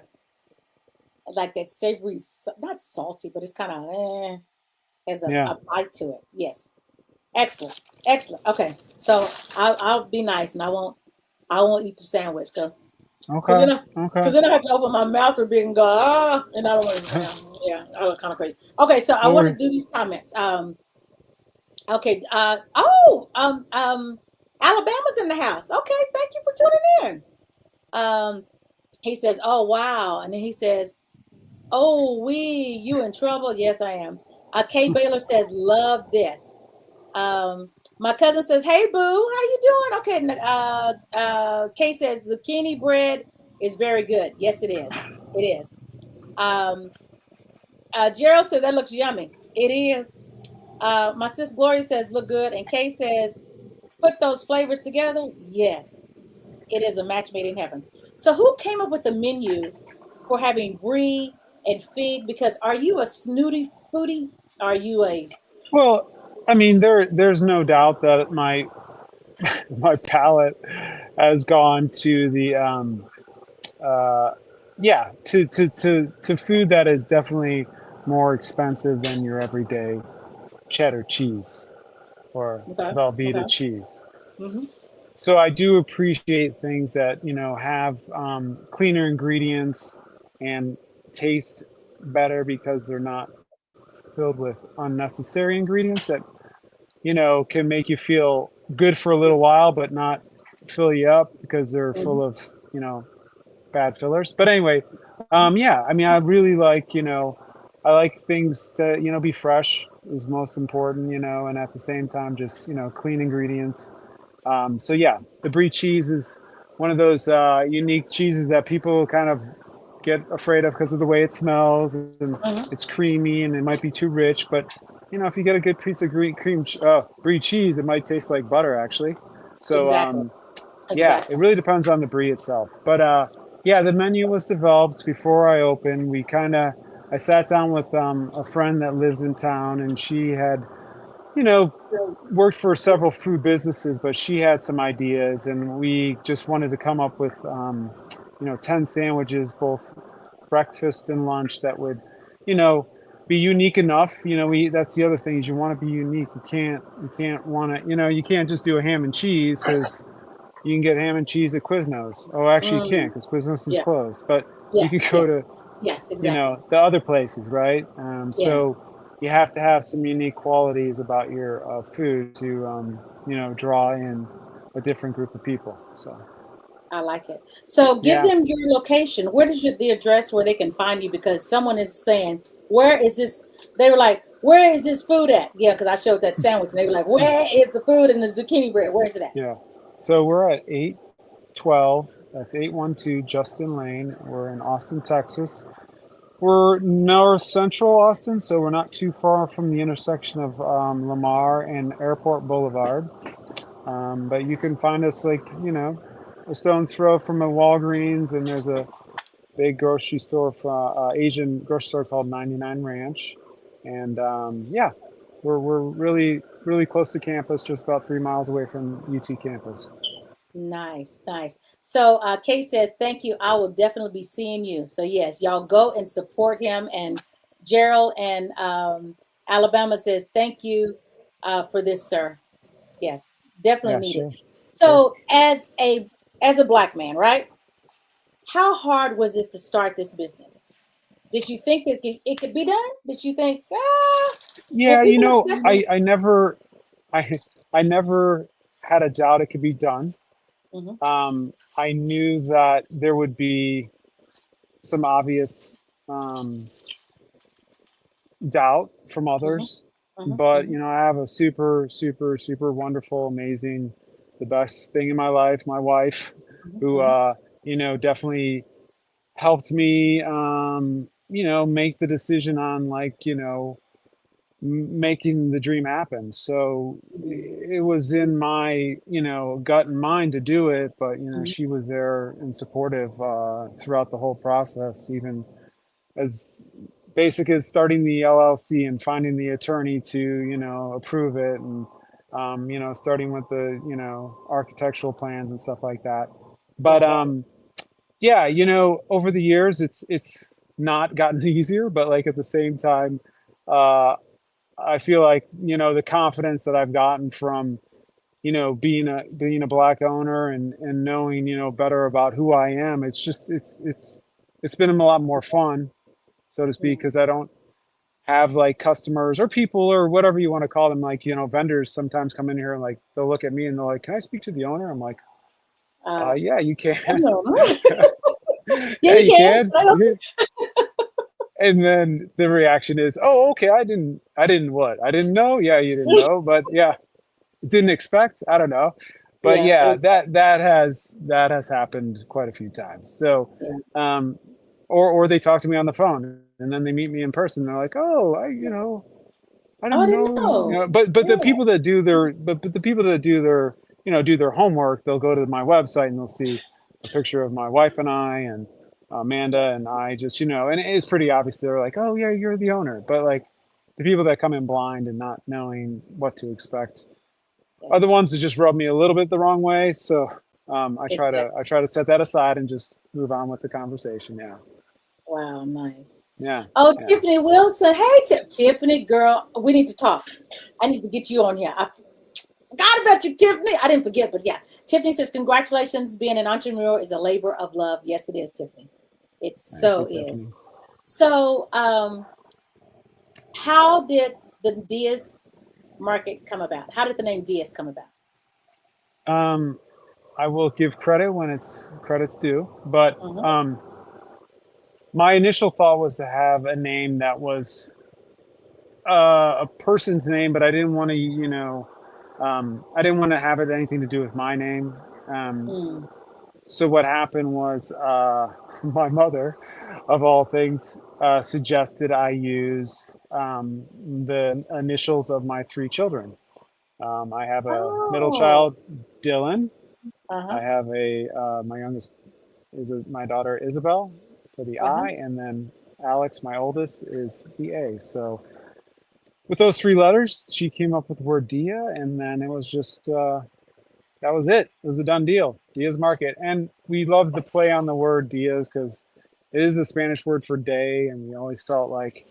[SPEAKER 3] like that savory, not salty, but it's kind of has
[SPEAKER 5] Yeah.
[SPEAKER 3] a bite to it. Yes, excellent, excellent. Okay, so I'll be nice and I won't eat the sandwich because
[SPEAKER 5] Okay.
[SPEAKER 3] because then I have to open my mouth a bit and go and I don't want to. Yeah, I look kind of crazy. Okay, so I
[SPEAKER 5] Well,
[SPEAKER 3] want to do these comments. Okay. Alabama's in the house. Okay, thank you for tuning in. He says, "Oh wow," and then he says, "Oh, you in trouble?" Yes, I am. Kay Baylor says, "Love this." My cousin says, "Hey, boo, how you doing?" Okay. Kay says, "Zucchini bread is very good." Yes, it is. It is. Um, Gerald said, "That looks yummy." It is. My sis Gloria says, "Look good," and Kay says, "Put those flavors together." Yes, it is a match made in heaven. So, who came up with the menu for having brie and fig? Because are you a snooty foodie? Are you a
[SPEAKER 5] well, I mean, there's no doubt that my palate has gone to the yeah, to food that is definitely more expensive than your everyday cheddar cheese or
[SPEAKER 3] okay?
[SPEAKER 5] Velveeta
[SPEAKER 3] Okay.
[SPEAKER 5] cheese.
[SPEAKER 3] Hmm.
[SPEAKER 5] So I do appreciate things that have cleaner ingredients and taste better because they're not filled with unnecessary ingredients that can make you feel good for a little while, but not fill you up because they're full of bad fillers. But anyway, yeah, I mean, I really like I like things that be fresh is most important, and at the same time, just clean ingredients. So yeah, the brie cheese is one of those unique cheeses that people kind of get afraid of because of the way it smells and
[SPEAKER 3] Hmm.
[SPEAKER 5] it's creamy and it might be too rich. But if you get a good piece of brie cheese, it might taste like butter actually. So
[SPEAKER 3] Exactly.
[SPEAKER 5] yeah, it
[SPEAKER 3] Exactly.
[SPEAKER 5] really depends on the brie itself. But yeah, the menu was developed before I opened. I sat down with a friend that lives in town, and she had you know, worked for several food businesses, but she had some ideas, and we just wanted to come up with, 10 sandwiches, both breakfast and lunch, that would, you know, be unique enough. That's the other thing, is you want to be unique. You can't want to, you can't just do a ham and cheese, because you can get ham and cheese at Quiznos. Oh, actually, you can't,
[SPEAKER 3] Mm,
[SPEAKER 5] because Quiznos is
[SPEAKER 3] yeah,
[SPEAKER 5] closed. But you
[SPEAKER 3] yeah,
[SPEAKER 5] could
[SPEAKER 3] yeah.
[SPEAKER 5] go to,
[SPEAKER 3] Yes, exactly.
[SPEAKER 5] the other places, right?
[SPEAKER 3] Yeah,
[SPEAKER 5] So you have to have some unique qualities about your food to, draw in a different group of people. So
[SPEAKER 3] I like it. So give
[SPEAKER 5] yeah,
[SPEAKER 3] them your location. What is the address where they can find you? Because someone is saying, where is this? They were like, where is this food at? Yeah, because I showed that sandwich and they were like, where is the food and the zucchini bread? Where is it at?
[SPEAKER 5] yeah. So we're at 812. That's 812 Justin Lane. We're in Austin, Texas. We're north central Austin, so we're not too far from the intersection of Lamar and Airport Boulevard. But you can find us, like, a stone's throw from a Walgreens, and there's a big grocery store, for Asian grocery store called 99 Ranch. And yeah, we're really, really close to campus, just about 3 miles away from UT campus.
[SPEAKER 3] Nice, nice. So Kay says, thank you. I will definitely be seeing you. So yes, y'all go and support him. And Gerald and Alabama says, thank you for this, sir. Yes, definitely
[SPEAKER 5] Yeah,
[SPEAKER 3] needed.
[SPEAKER 5] sure, sure.
[SPEAKER 3] So as a black man, right? How hard was it to start this business? Did you think that it could be done? Did you think, will
[SPEAKER 5] Yeah,
[SPEAKER 3] people accept me?
[SPEAKER 5] I I never had a doubt it could be done.
[SPEAKER 3] Hmm.
[SPEAKER 5] I knew that there would be some obvious um, doubt from
[SPEAKER 3] Hmm.
[SPEAKER 5] others,
[SPEAKER 3] Hmm.
[SPEAKER 5] but
[SPEAKER 3] Hmm.
[SPEAKER 5] I have a super, super, super wonderful, amazing, the best thing in my life, my wife, who
[SPEAKER 3] Hmm.
[SPEAKER 5] definitely helped me, make the decision on, like, making the dream happen. So it was in my, gut and mind to do it, but
[SPEAKER 3] Hmm.
[SPEAKER 5] she was there and supportive throughout the whole process, even as basic as starting the LLC and finding the attorney to, approve it, and starting with the, architectural plans and stuff like that. But
[SPEAKER 3] Right, right.
[SPEAKER 5] yeah, over the years, it's not gotten easier, but, like, at the same time, uh, I feel like, the confidence that I've gotten from, being a black owner, and knowing, better about who I am, it's just it's been a lot more fun, so to speak, because I
[SPEAKER 3] Nice.
[SPEAKER 5] don't have, like, customers or people, or whatever you want to call them, like, vendors sometimes come in here, and, like, they'll look at me and they're like, "Can I speak to the owner?" I'm like,
[SPEAKER 3] Uh,
[SPEAKER 5] yeah, you can."
[SPEAKER 3] I don't know. Yeah,
[SPEAKER 5] Yeah,
[SPEAKER 3] you
[SPEAKER 5] you
[SPEAKER 3] can.
[SPEAKER 5] can. And then the reaction is, "Oh, okay, I didn't what? I didn't know." Yeah, you didn't know, but yeah, didn't expect. I don't know, but
[SPEAKER 3] Yeah,
[SPEAKER 5] yeah,
[SPEAKER 3] exactly.
[SPEAKER 5] that has happened quite a few times. So,
[SPEAKER 3] Yeah,
[SPEAKER 5] um, or they talk to me on the phone, and then they meet me in person. They're like, "Oh, I
[SPEAKER 3] oh, I
[SPEAKER 5] didn't
[SPEAKER 3] didn't
[SPEAKER 5] know."
[SPEAKER 3] know.
[SPEAKER 5] But the
[SPEAKER 3] Yeah.
[SPEAKER 5] people that do their but the people that do their homework, they'll go to my website and they'll see a picture of my wife and I, and Amanda and I, just, and it's pretty obvious. They're like, "Oh yeah, you're the owner." But, like, the people that come in blind and not knowing what to expect
[SPEAKER 3] Yeah,
[SPEAKER 5] are the ones that just rub me a little bit the wrong way. So I try to
[SPEAKER 3] exactly.
[SPEAKER 5] set that aside and just move on with the conversation. Yeah,
[SPEAKER 3] Wow, nice.
[SPEAKER 5] yeah,
[SPEAKER 3] Oh,
[SPEAKER 5] yeah.
[SPEAKER 3] Tiffany Wilson. Hey, Tiffany, girl, we need to talk. I need to get you on here. I forgot about you, Tiffany. I didn't forget, but yeah. Tiffany says, congratulations. Being an entrepreneur is a labor of love. Yes, it is, Tiffany. It
[SPEAKER 5] Thank you,
[SPEAKER 3] so
[SPEAKER 5] Tiffany.
[SPEAKER 3] is. So, how did the Diaz market come about? How did the name Diaz come about?
[SPEAKER 5] Um, I will give credit when it's credit's due, but
[SPEAKER 3] Hmm.
[SPEAKER 5] my initial thought was to have a name that was a person's name, but I didn't want to, I didn't want to have it anything to do with my name. Um,
[SPEAKER 3] Mm.
[SPEAKER 5] so what happened was, my mother, of all things, suggested I use the initials of my three children. I have a middle
[SPEAKER 3] Oh,
[SPEAKER 5] child, Dylan.
[SPEAKER 3] uh-huh,
[SPEAKER 5] I have my youngest is my daughter Isabel, for the
[SPEAKER 3] uh-huh.
[SPEAKER 5] I, and then Alex, my oldest, is the A. So with those 3 letters, she came up with the word Dia, and then it was just that was it. It was a done deal. Diaz Market, and we love the play on the word Diaz because it is a Spanish word for day, and we always felt like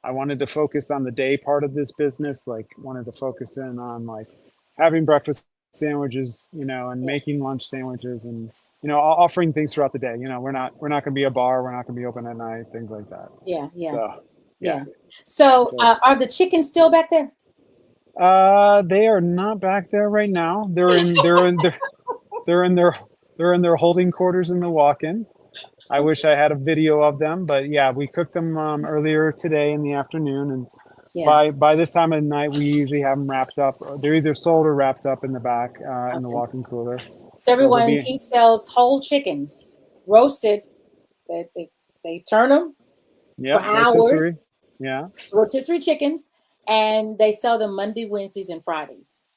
[SPEAKER 5] I wanted to focus on the day part of this business, like wanted to focus in on like having breakfast sandwiches, you know, and making lunch sandwiches, and you know, offering things throughout the day. You know, we're not going to be a bar, we're not going to be open at night, things like that.
[SPEAKER 3] Yeah, yeah,
[SPEAKER 5] So
[SPEAKER 3] yeah. So,
[SPEAKER 5] So-
[SPEAKER 3] are the chickens still back there?
[SPEAKER 5] they are not back there right now. They're in their holding quarters in the walk-in. I wish I had a video of them, but yeah, we cooked them earlier today in the afternoon, and
[SPEAKER 3] Yeah.
[SPEAKER 5] by this time of the night, we usually have them wrapped up. They're either sold or wrapped up in the back in the
[SPEAKER 3] Okay.
[SPEAKER 5] walk-in cooler.
[SPEAKER 3] So everyone,
[SPEAKER 5] be-
[SPEAKER 3] he sells whole chickens, roasted. They turn them
[SPEAKER 5] Yeah,
[SPEAKER 3] for hours.
[SPEAKER 5] rotisserie. Yeah,
[SPEAKER 3] Rotisserie chickens, and they sell them Monday, Wednesdays, and Fridays.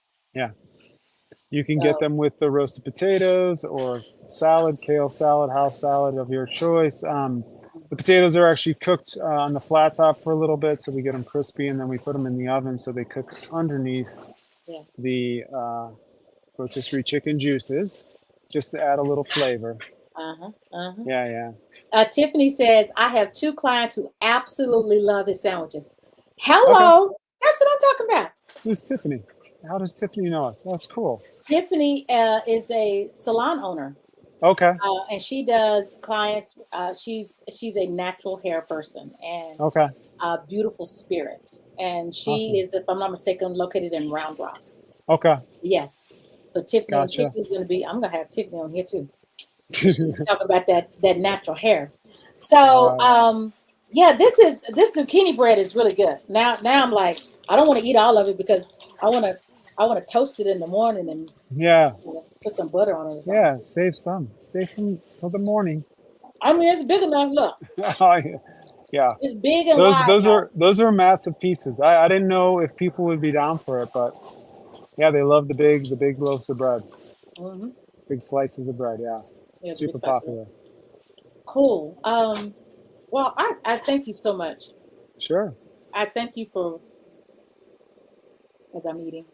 [SPEAKER 5] you can
[SPEAKER 3] So-
[SPEAKER 5] get them with the roasted potatoes or salad, kale salad, house salad of your choice. The potatoes are actually cooked on the flat top for a little bit, so we get them crispy, and then we put them in the oven so they cook underneath
[SPEAKER 3] Yeah.
[SPEAKER 5] the rotisserie chicken juices, just to add a little flavor. Yeah.
[SPEAKER 3] Tiffany says, I have 2 clients who absolutely love his sandwiches. Hello. That's what I'm talking about.
[SPEAKER 5] Who's Tiffany? How does Tiffany know us? That's cool.
[SPEAKER 3] Tiffany is a salon owner,
[SPEAKER 5] Okay.
[SPEAKER 3] and she does clients. She's a natural hair person and
[SPEAKER 5] Okay.
[SPEAKER 3] a beautiful spirit. And she
[SPEAKER 5] Awesome.
[SPEAKER 3] is, if I'm not mistaken, located in Round Rock.
[SPEAKER 5] Okay.
[SPEAKER 3] Yes. So Tiffany,
[SPEAKER 5] Gotcha.
[SPEAKER 3] Tiffany's going to be, I'm going to have Tiffany on here too. Talk about that natural hair. So, yeah, this zucchini bread is really good. Now I'm like, I don't want to eat all of it because I want to toast it in the morning and
[SPEAKER 5] Yeah.
[SPEAKER 3] put some butter on it or something.
[SPEAKER 5] Yeah. Save some. Save some for the morning.
[SPEAKER 3] I mean, it's big enough. Look,
[SPEAKER 5] Yeah.
[SPEAKER 3] it's big and wide.
[SPEAKER 5] Those are massive pieces. I didn't know if people would be down for it, but yeah, they love the big loaves of bread,
[SPEAKER 3] Mm-hmm.
[SPEAKER 5] big slices of bread. Yeah,
[SPEAKER 3] Yeah,
[SPEAKER 5] super
[SPEAKER 3] big slices.
[SPEAKER 5] popular.
[SPEAKER 3] Cool. Well, I thank you so much.
[SPEAKER 5] Sure.
[SPEAKER 3] I thank you for, as I'm eating.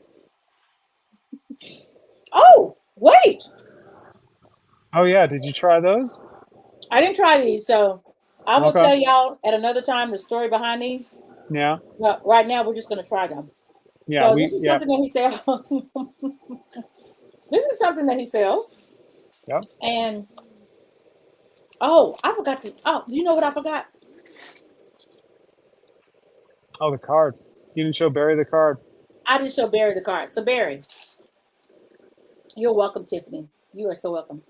[SPEAKER 3] Oh, wait.
[SPEAKER 5] Oh yeah, did you try those?
[SPEAKER 3] I didn't try these, so I will
[SPEAKER 5] Okay.
[SPEAKER 3] tell y'all at another time the story behind these.
[SPEAKER 5] Yeah.
[SPEAKER 3] But right now, we're just going to try them.
[SPEAKER 5] Yeah.
[SPEAKER 3] So this is something that he sells. This is something that he sells.
[SPEAKER 5] Yep.
[SPEAKER 3] And, oh, I forgot to, you know what I forgot?
[SPEAKER 5] Oh, the card. You didn't show Barry the card.
[SPEAKER 3] I didn't show Barry the card. So Barry, you're welcome, Tiffany. You are so welcome.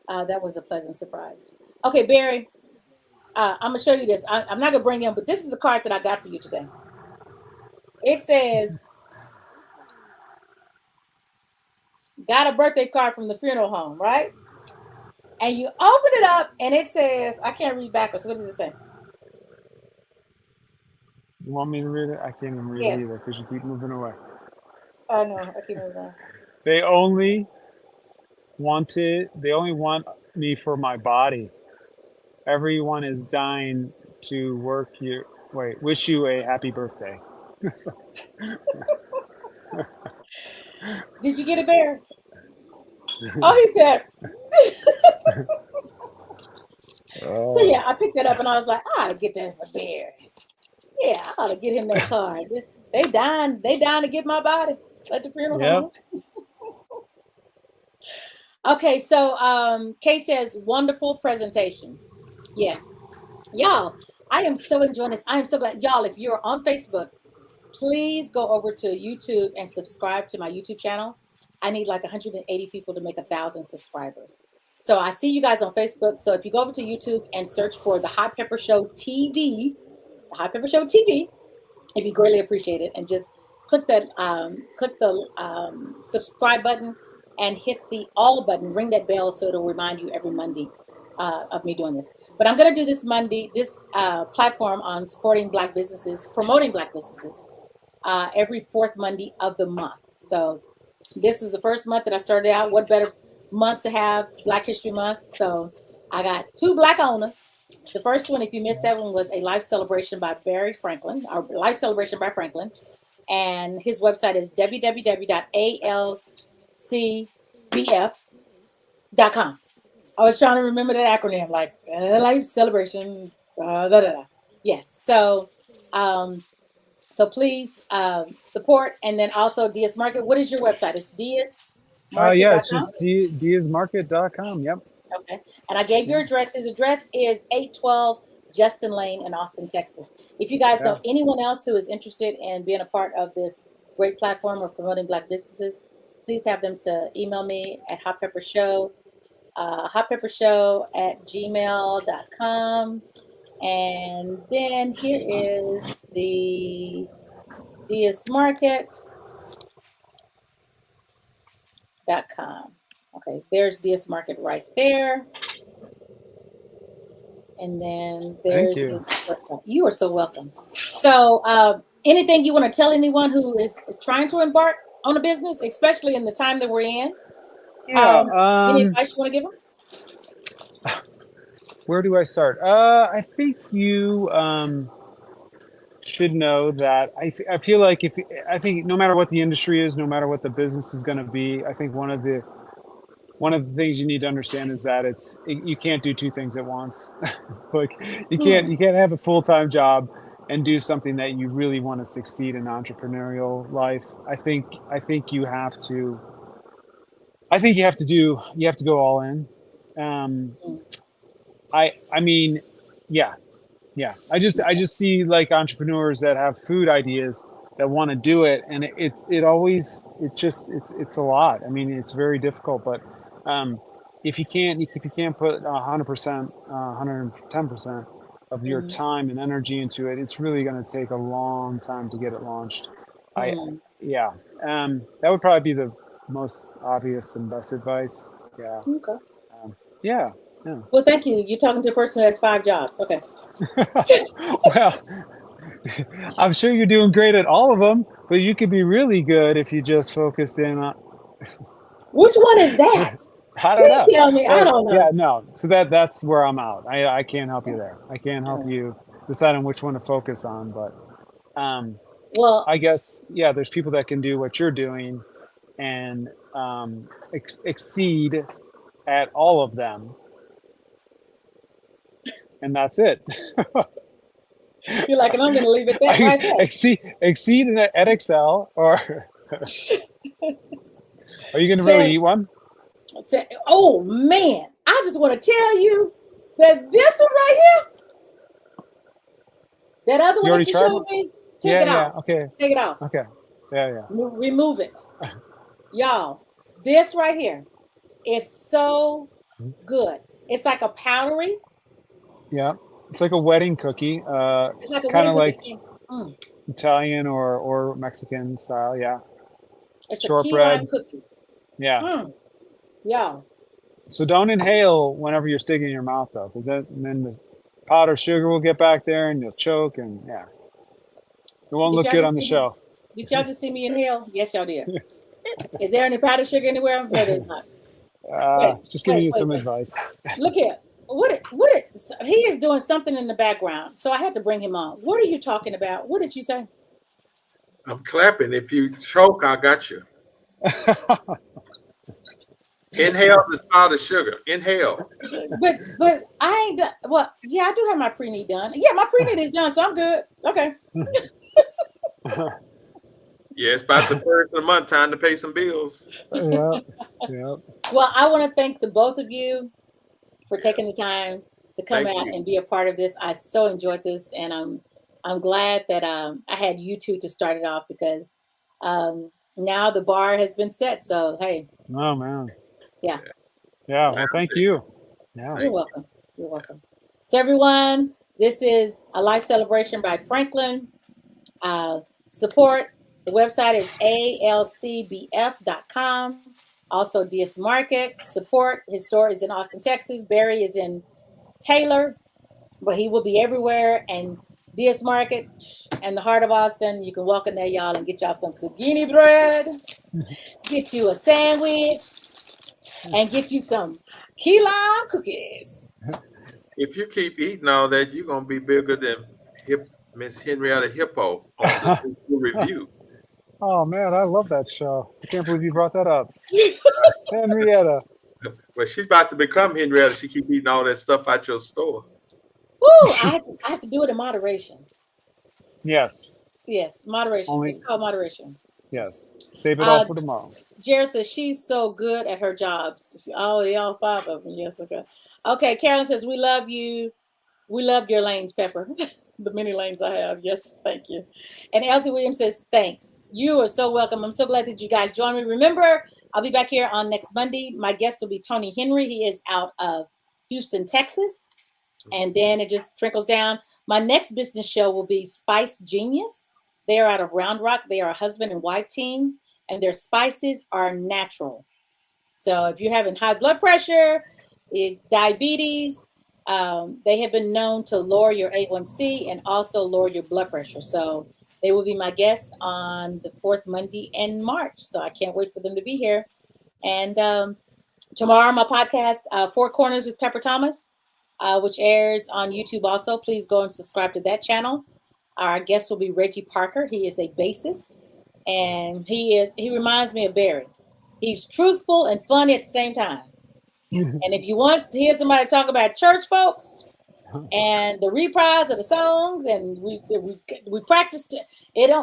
[SPEAKER 3] That was a pleasant surprise. Okay, Barry, I'm going to show you this. I'm not going to bring him, but this is the card that I got for you today. It says, got a birthday card from the funeral home, right? And you open it up and it says, I can't read backwards. What does it say?
[SPEAKER 5] You want me to read it? I can't even read
[SPEAKER 3] Yes.
[SPEAKER 5] it either because you keep moving away.
[SPEAKER 3] Oh, no, I can't read that.
[SPEAKER 5] They only want me for my body. Everyone is dying to wish you a happy birthday.
[SPEAKER 3] Did you get it, Barry? Oh, he said. So yeah, I picked that up and I was like, I ought to get that for Barry. Yeah, I ought to get him that card. They dying to get my body at the funeral home. Okay, so Kay says, wonderful presentation. Yes. Y'all, I am so enjoying this. I am so glad. Y'all, if you're on Facebook, please go over to YouTube and subscribe to my YouTube channel. I need like 180 people to make 1,000 subscribers. So I see you guys on Facebook. So if you go over to YouTube and search for the Hot Pepper Show TV, it'd be greatly appreciated. And just click the subscribe button and hit the all button, ring that bell so it'll remind you every Monday of me doing this. But I'm going to do this platform on supporting Black businesses, promoting Black businesses every 4th Monday of the month. So this is the first month that I started out. What better month to have Black History Month? So I got 2 Black owners The first one, if you missed that one, was a life celebration by Barry Franklin, or life celebration by Franklin. And his website is www.alcbf.com. I was trying to remember that acronym, like life celebration. Yes. So, so please support, and then also DS Market. What is your website? It's DSMarket.com.
[SPEAKER 5] Yeah, it's just diasmarket.com. Yep.
[SPEAKER 3] Okay. And I gave your address. His address is 812 Justin Lane in Austin, Texas. If you guys know anyone else who is interested in being a part of this great platform of promoting Black businesses, please have them to email me at hotpeppershow, hotpeppershow@gmail.com. And then here is the dsmarket.com. Okay, there's DS Market right there. And then there's you are so welcome. So anything you want to tell anyone who is trying to embark on a business, especially in the time that we're in? Any advice you want to give them?
[SPEAKER 5] Where do I start? I think you should know that I feel like I think no matter what the industry is, no matter what the business is going to be, I think one of the things you need to understand is that you can't do two things at once. Like you can't have a full-time job and do something that you really want to succeed in entrepreneurial life. I think you have to go all in. I mean, yeah. I just see like entrepreneurs that have food ideas that want to do it, and it's a lot. I mean, it's very difficult, but if you can't put 100%, 110% of your time and energy into it, it's really going to take a long time to get it launched. That would probably be the most obvious and best advice. Yeah.
[SPEAKER 3] Okay.
[SPEAKER 5] Yeah.
[SPEAKER 3] Well, thank you. You're talking to a person who has 5 jobs. Okay.
[SPEAKER 5] Well, I'm sure you're doing great at all of them, but you could be really good if you just focused in on.
[SPEAKER 3] Which one is that?
[SPEAKER 5] I don't know.
[SPEAKER 3] Please tell me. I don't know.
[SPEAKER 5] Yeah, no. So that's where I'm out. I can't help you there. I can't help you decide on which one to focus on, but
[SPEAKER 3] well,
[SPEAKER 5] I guess there's people that can do what you're doing and exceed at all of them. And that's it.
[SPEAKER 3] You're like, and I'm going to leave it there right there.
[SPEAKER 5] Exceed at Excel, or are you going to really eat one?
[SPEAKER 3] Oh man, I just want to tell you that this one right here, that other one that you showed me, take it off.
[SPEAKER 5] Okay.
[SPEAKER 3] Take it off.
[SPEAKER 5] Okay. Yeah.
[SPEAKER 3] Remove it. Y'all, this right here is so good. It's like a powdery.
[SPEAKER 5] Yeah, it's like a wedding cookie.
[SPEAKER 3] It's like a
[SPEAKER 5] kind of like
[SPEAKER 3] Italian
[SPEAKER 5] or Mexican style. Yeah,
[SPEAKER 3] it's
[SPEAKER 5] shortbread.
[SPEAKER 3] A key lime cookie.
[SPEAKER 5] Yeah.
[SPEAKER 3] Yeah.
[SPEAKER 5] So don't inhale whenever you're sticking in your mouth, though, because then the powdered sugar will get back there and you'll choke, and it won't look good on the show.
[SPEAKER 3] Did y'all just see me inhale? Yes, y'all did. Is there any powdered sugar anywhere? No, there's not.
[SPEAKER 5] Just giving you some advice.
[SPEAKER 3] Look here. He is doing something in the background, so I had to bring him on. What are you talking about? What did you say?
[SPEAKER 4] I'm clapping. If you choke, I got you. Inhale the powdered sugar. Inhale.
[SPEAKER 3] But I ain't done. Well, I do have my pre-need done. Yeah, my pre-need is done, so I'm good. Okay.
[SPEAKER 4] Yeah, it's about the first of the month. Time to pay some bills.
[SPEAKER 5] Yeah.
[SPEAKER 3] Well, I want to thank the both of you for taking the time to come out and be a part of this. I so enjoyed this, and I'm glad that I had you two to start it off, because now the bar has been set. So hey.
[SPEAKER 5] Oh man.
[SPEAKER 3] Yeah.
[SPEAKER 5] Well, thank you.
[SPEAKER 3] Yeah. You're welcome. So everyone, this is a life celebration by Franklin. Support. The website is alcbf.com. Also, DS Market. Support. His store is in Austin, Texas. Barry is in Taylor, but he will be everywhere. And DS Market and the heart of Austin, you can walk in there, y'all, and get y'all some zucchini bread, get you a sandwich, and get you some key lime cookies.
[SPEAKER 4] if you keep eating all that, you're gonna be bigger than Miss Henrietta Hippo on the review.
[SPEAKER 5] Oh man, I love that show. I can't believe you brought that up. Henrietta.
[SPEAKER 4] Well, she's about to become Henrietta. She keep eating all that stuff out your store.
[SPEAKER 3] Woo! I have to do it in moderation.
[SPEAKER 5] Yes.
[SPEAKER 3] Yes, moderation.
[SPEAKER 5] Only-
[SPEAKER 3] It's called moderation.
[SPEAKER 5] Yes. Save it all for tomorrow.
[SPEAKER 3] Jared says she's so good at her jobs. Oh, yeah, all 5 of them. Yes, okay. Okay, Carolyn says, we love you. We love your lanes, Pepper. The many lanes I have. Yes, thank you. And Elsie Williams says, thanks. You are so welcome. I'm so glad that you guys joined me. Remember, I'll be back here on next Monday. My guest will be Tony Henry. He is out of Houston, Texas. And then it just trickles down. My next business show will be Spice Genius. They are out of Round Rock. They are a husband and wife team, and their spices are natural. So if you're having high blood pressure, diabetes, they have been known to lower your A1C and also lower your blood pressure. So they will be my guests on the 4th Monday in March. So I can't wait for them to be here. And tomorrow, my podcast, Four Corners with Pepper Thomas, which airs on YouTube also. Please go and subscribe to that channel. Our guest will be Reggie Parker. He is a bassist, and he reminds me of Barry. He's truthful and funny at the same time. And if you want to hear somebody talk about church folks and the reprise of the songs, and we practiced it,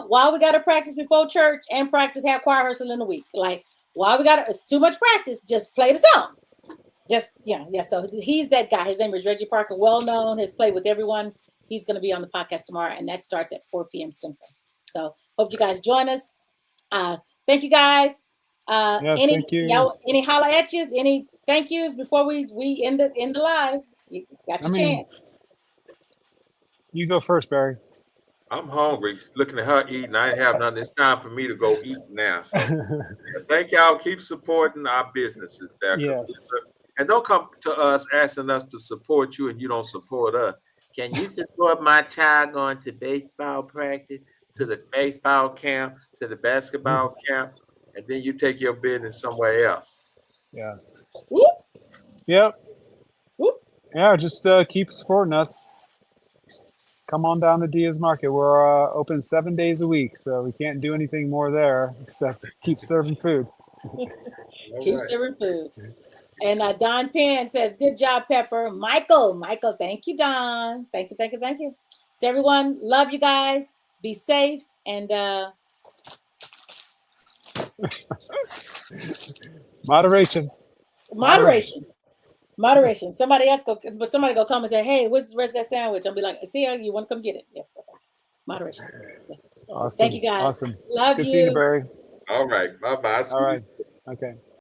[SPEAKER 3] why we got to practice before church and practice have choir rehearsal in the week. Like, why we got to, it's too much practice. Just play the song. Just, yeah. So he's that guy. His name is Reggie Parker, well known, has played with everyone. He's going to be on the podcast tomorrow, and that starts at 4 p.m. Central. So hope you guys join us. Thank you, guys.
[SPEAKER 5] Yes, thank you.
[SPEAKER 3] Any holla at yous, any thank yous before we end the live? You got your chance.
[SPEAKER 5] You go first, Barry.
[SPEAKER 4] I'm hungry. Looking at her eating, I ain't have nothing. It's time for me to go eat now. So thank y'all. Keep supporting our businesses there.
[SPEAKER 5] Yes.
[SPEAKER 4] And don't come to us asking us to support you and you don't support us. Can you support my child going to baseball practice, to the baseball camp, to the basketball camp, and then you take your business somewhere else?
[SPEAKER 5] Yeah.
[SPEAKER 3] Whoop.
[SPEAKER 5] Yep.
[SPEAKER 3] Whoop.
[SPEAKER 5] Yeah, just keep supporting us. Come on down to Diaz Market. We're open 7 days a week, so we can't do anything more there except keep serving food.
[SPEAKER 3] Keep serving food. And Don Penn says, good job, Pepper. Michael, thank you, Don. Thank you. So everyone, love you guys. Be safe. And
[SPEAKER 5] Moderation.
[SPEAKER 3] Somebody go come and say, hey, where's the rest of that sandwich? I'll be like, see you want to come get it? Yes. Okay. Moderation. Yes.
[SPEAKER 5] Awesome.
[SPEAKER 3] Thank you, guys.
[SPEAKER 5] Awesome.
[SPEAKER 3] Love
[SPEAKER 5] Good
[SPEAKER 3] you.
[SPEAKER 5] seeing you, Barry.
[SPEAKER 4] All right. Bye-bye.
[SPEAKER 5] All right. Okay.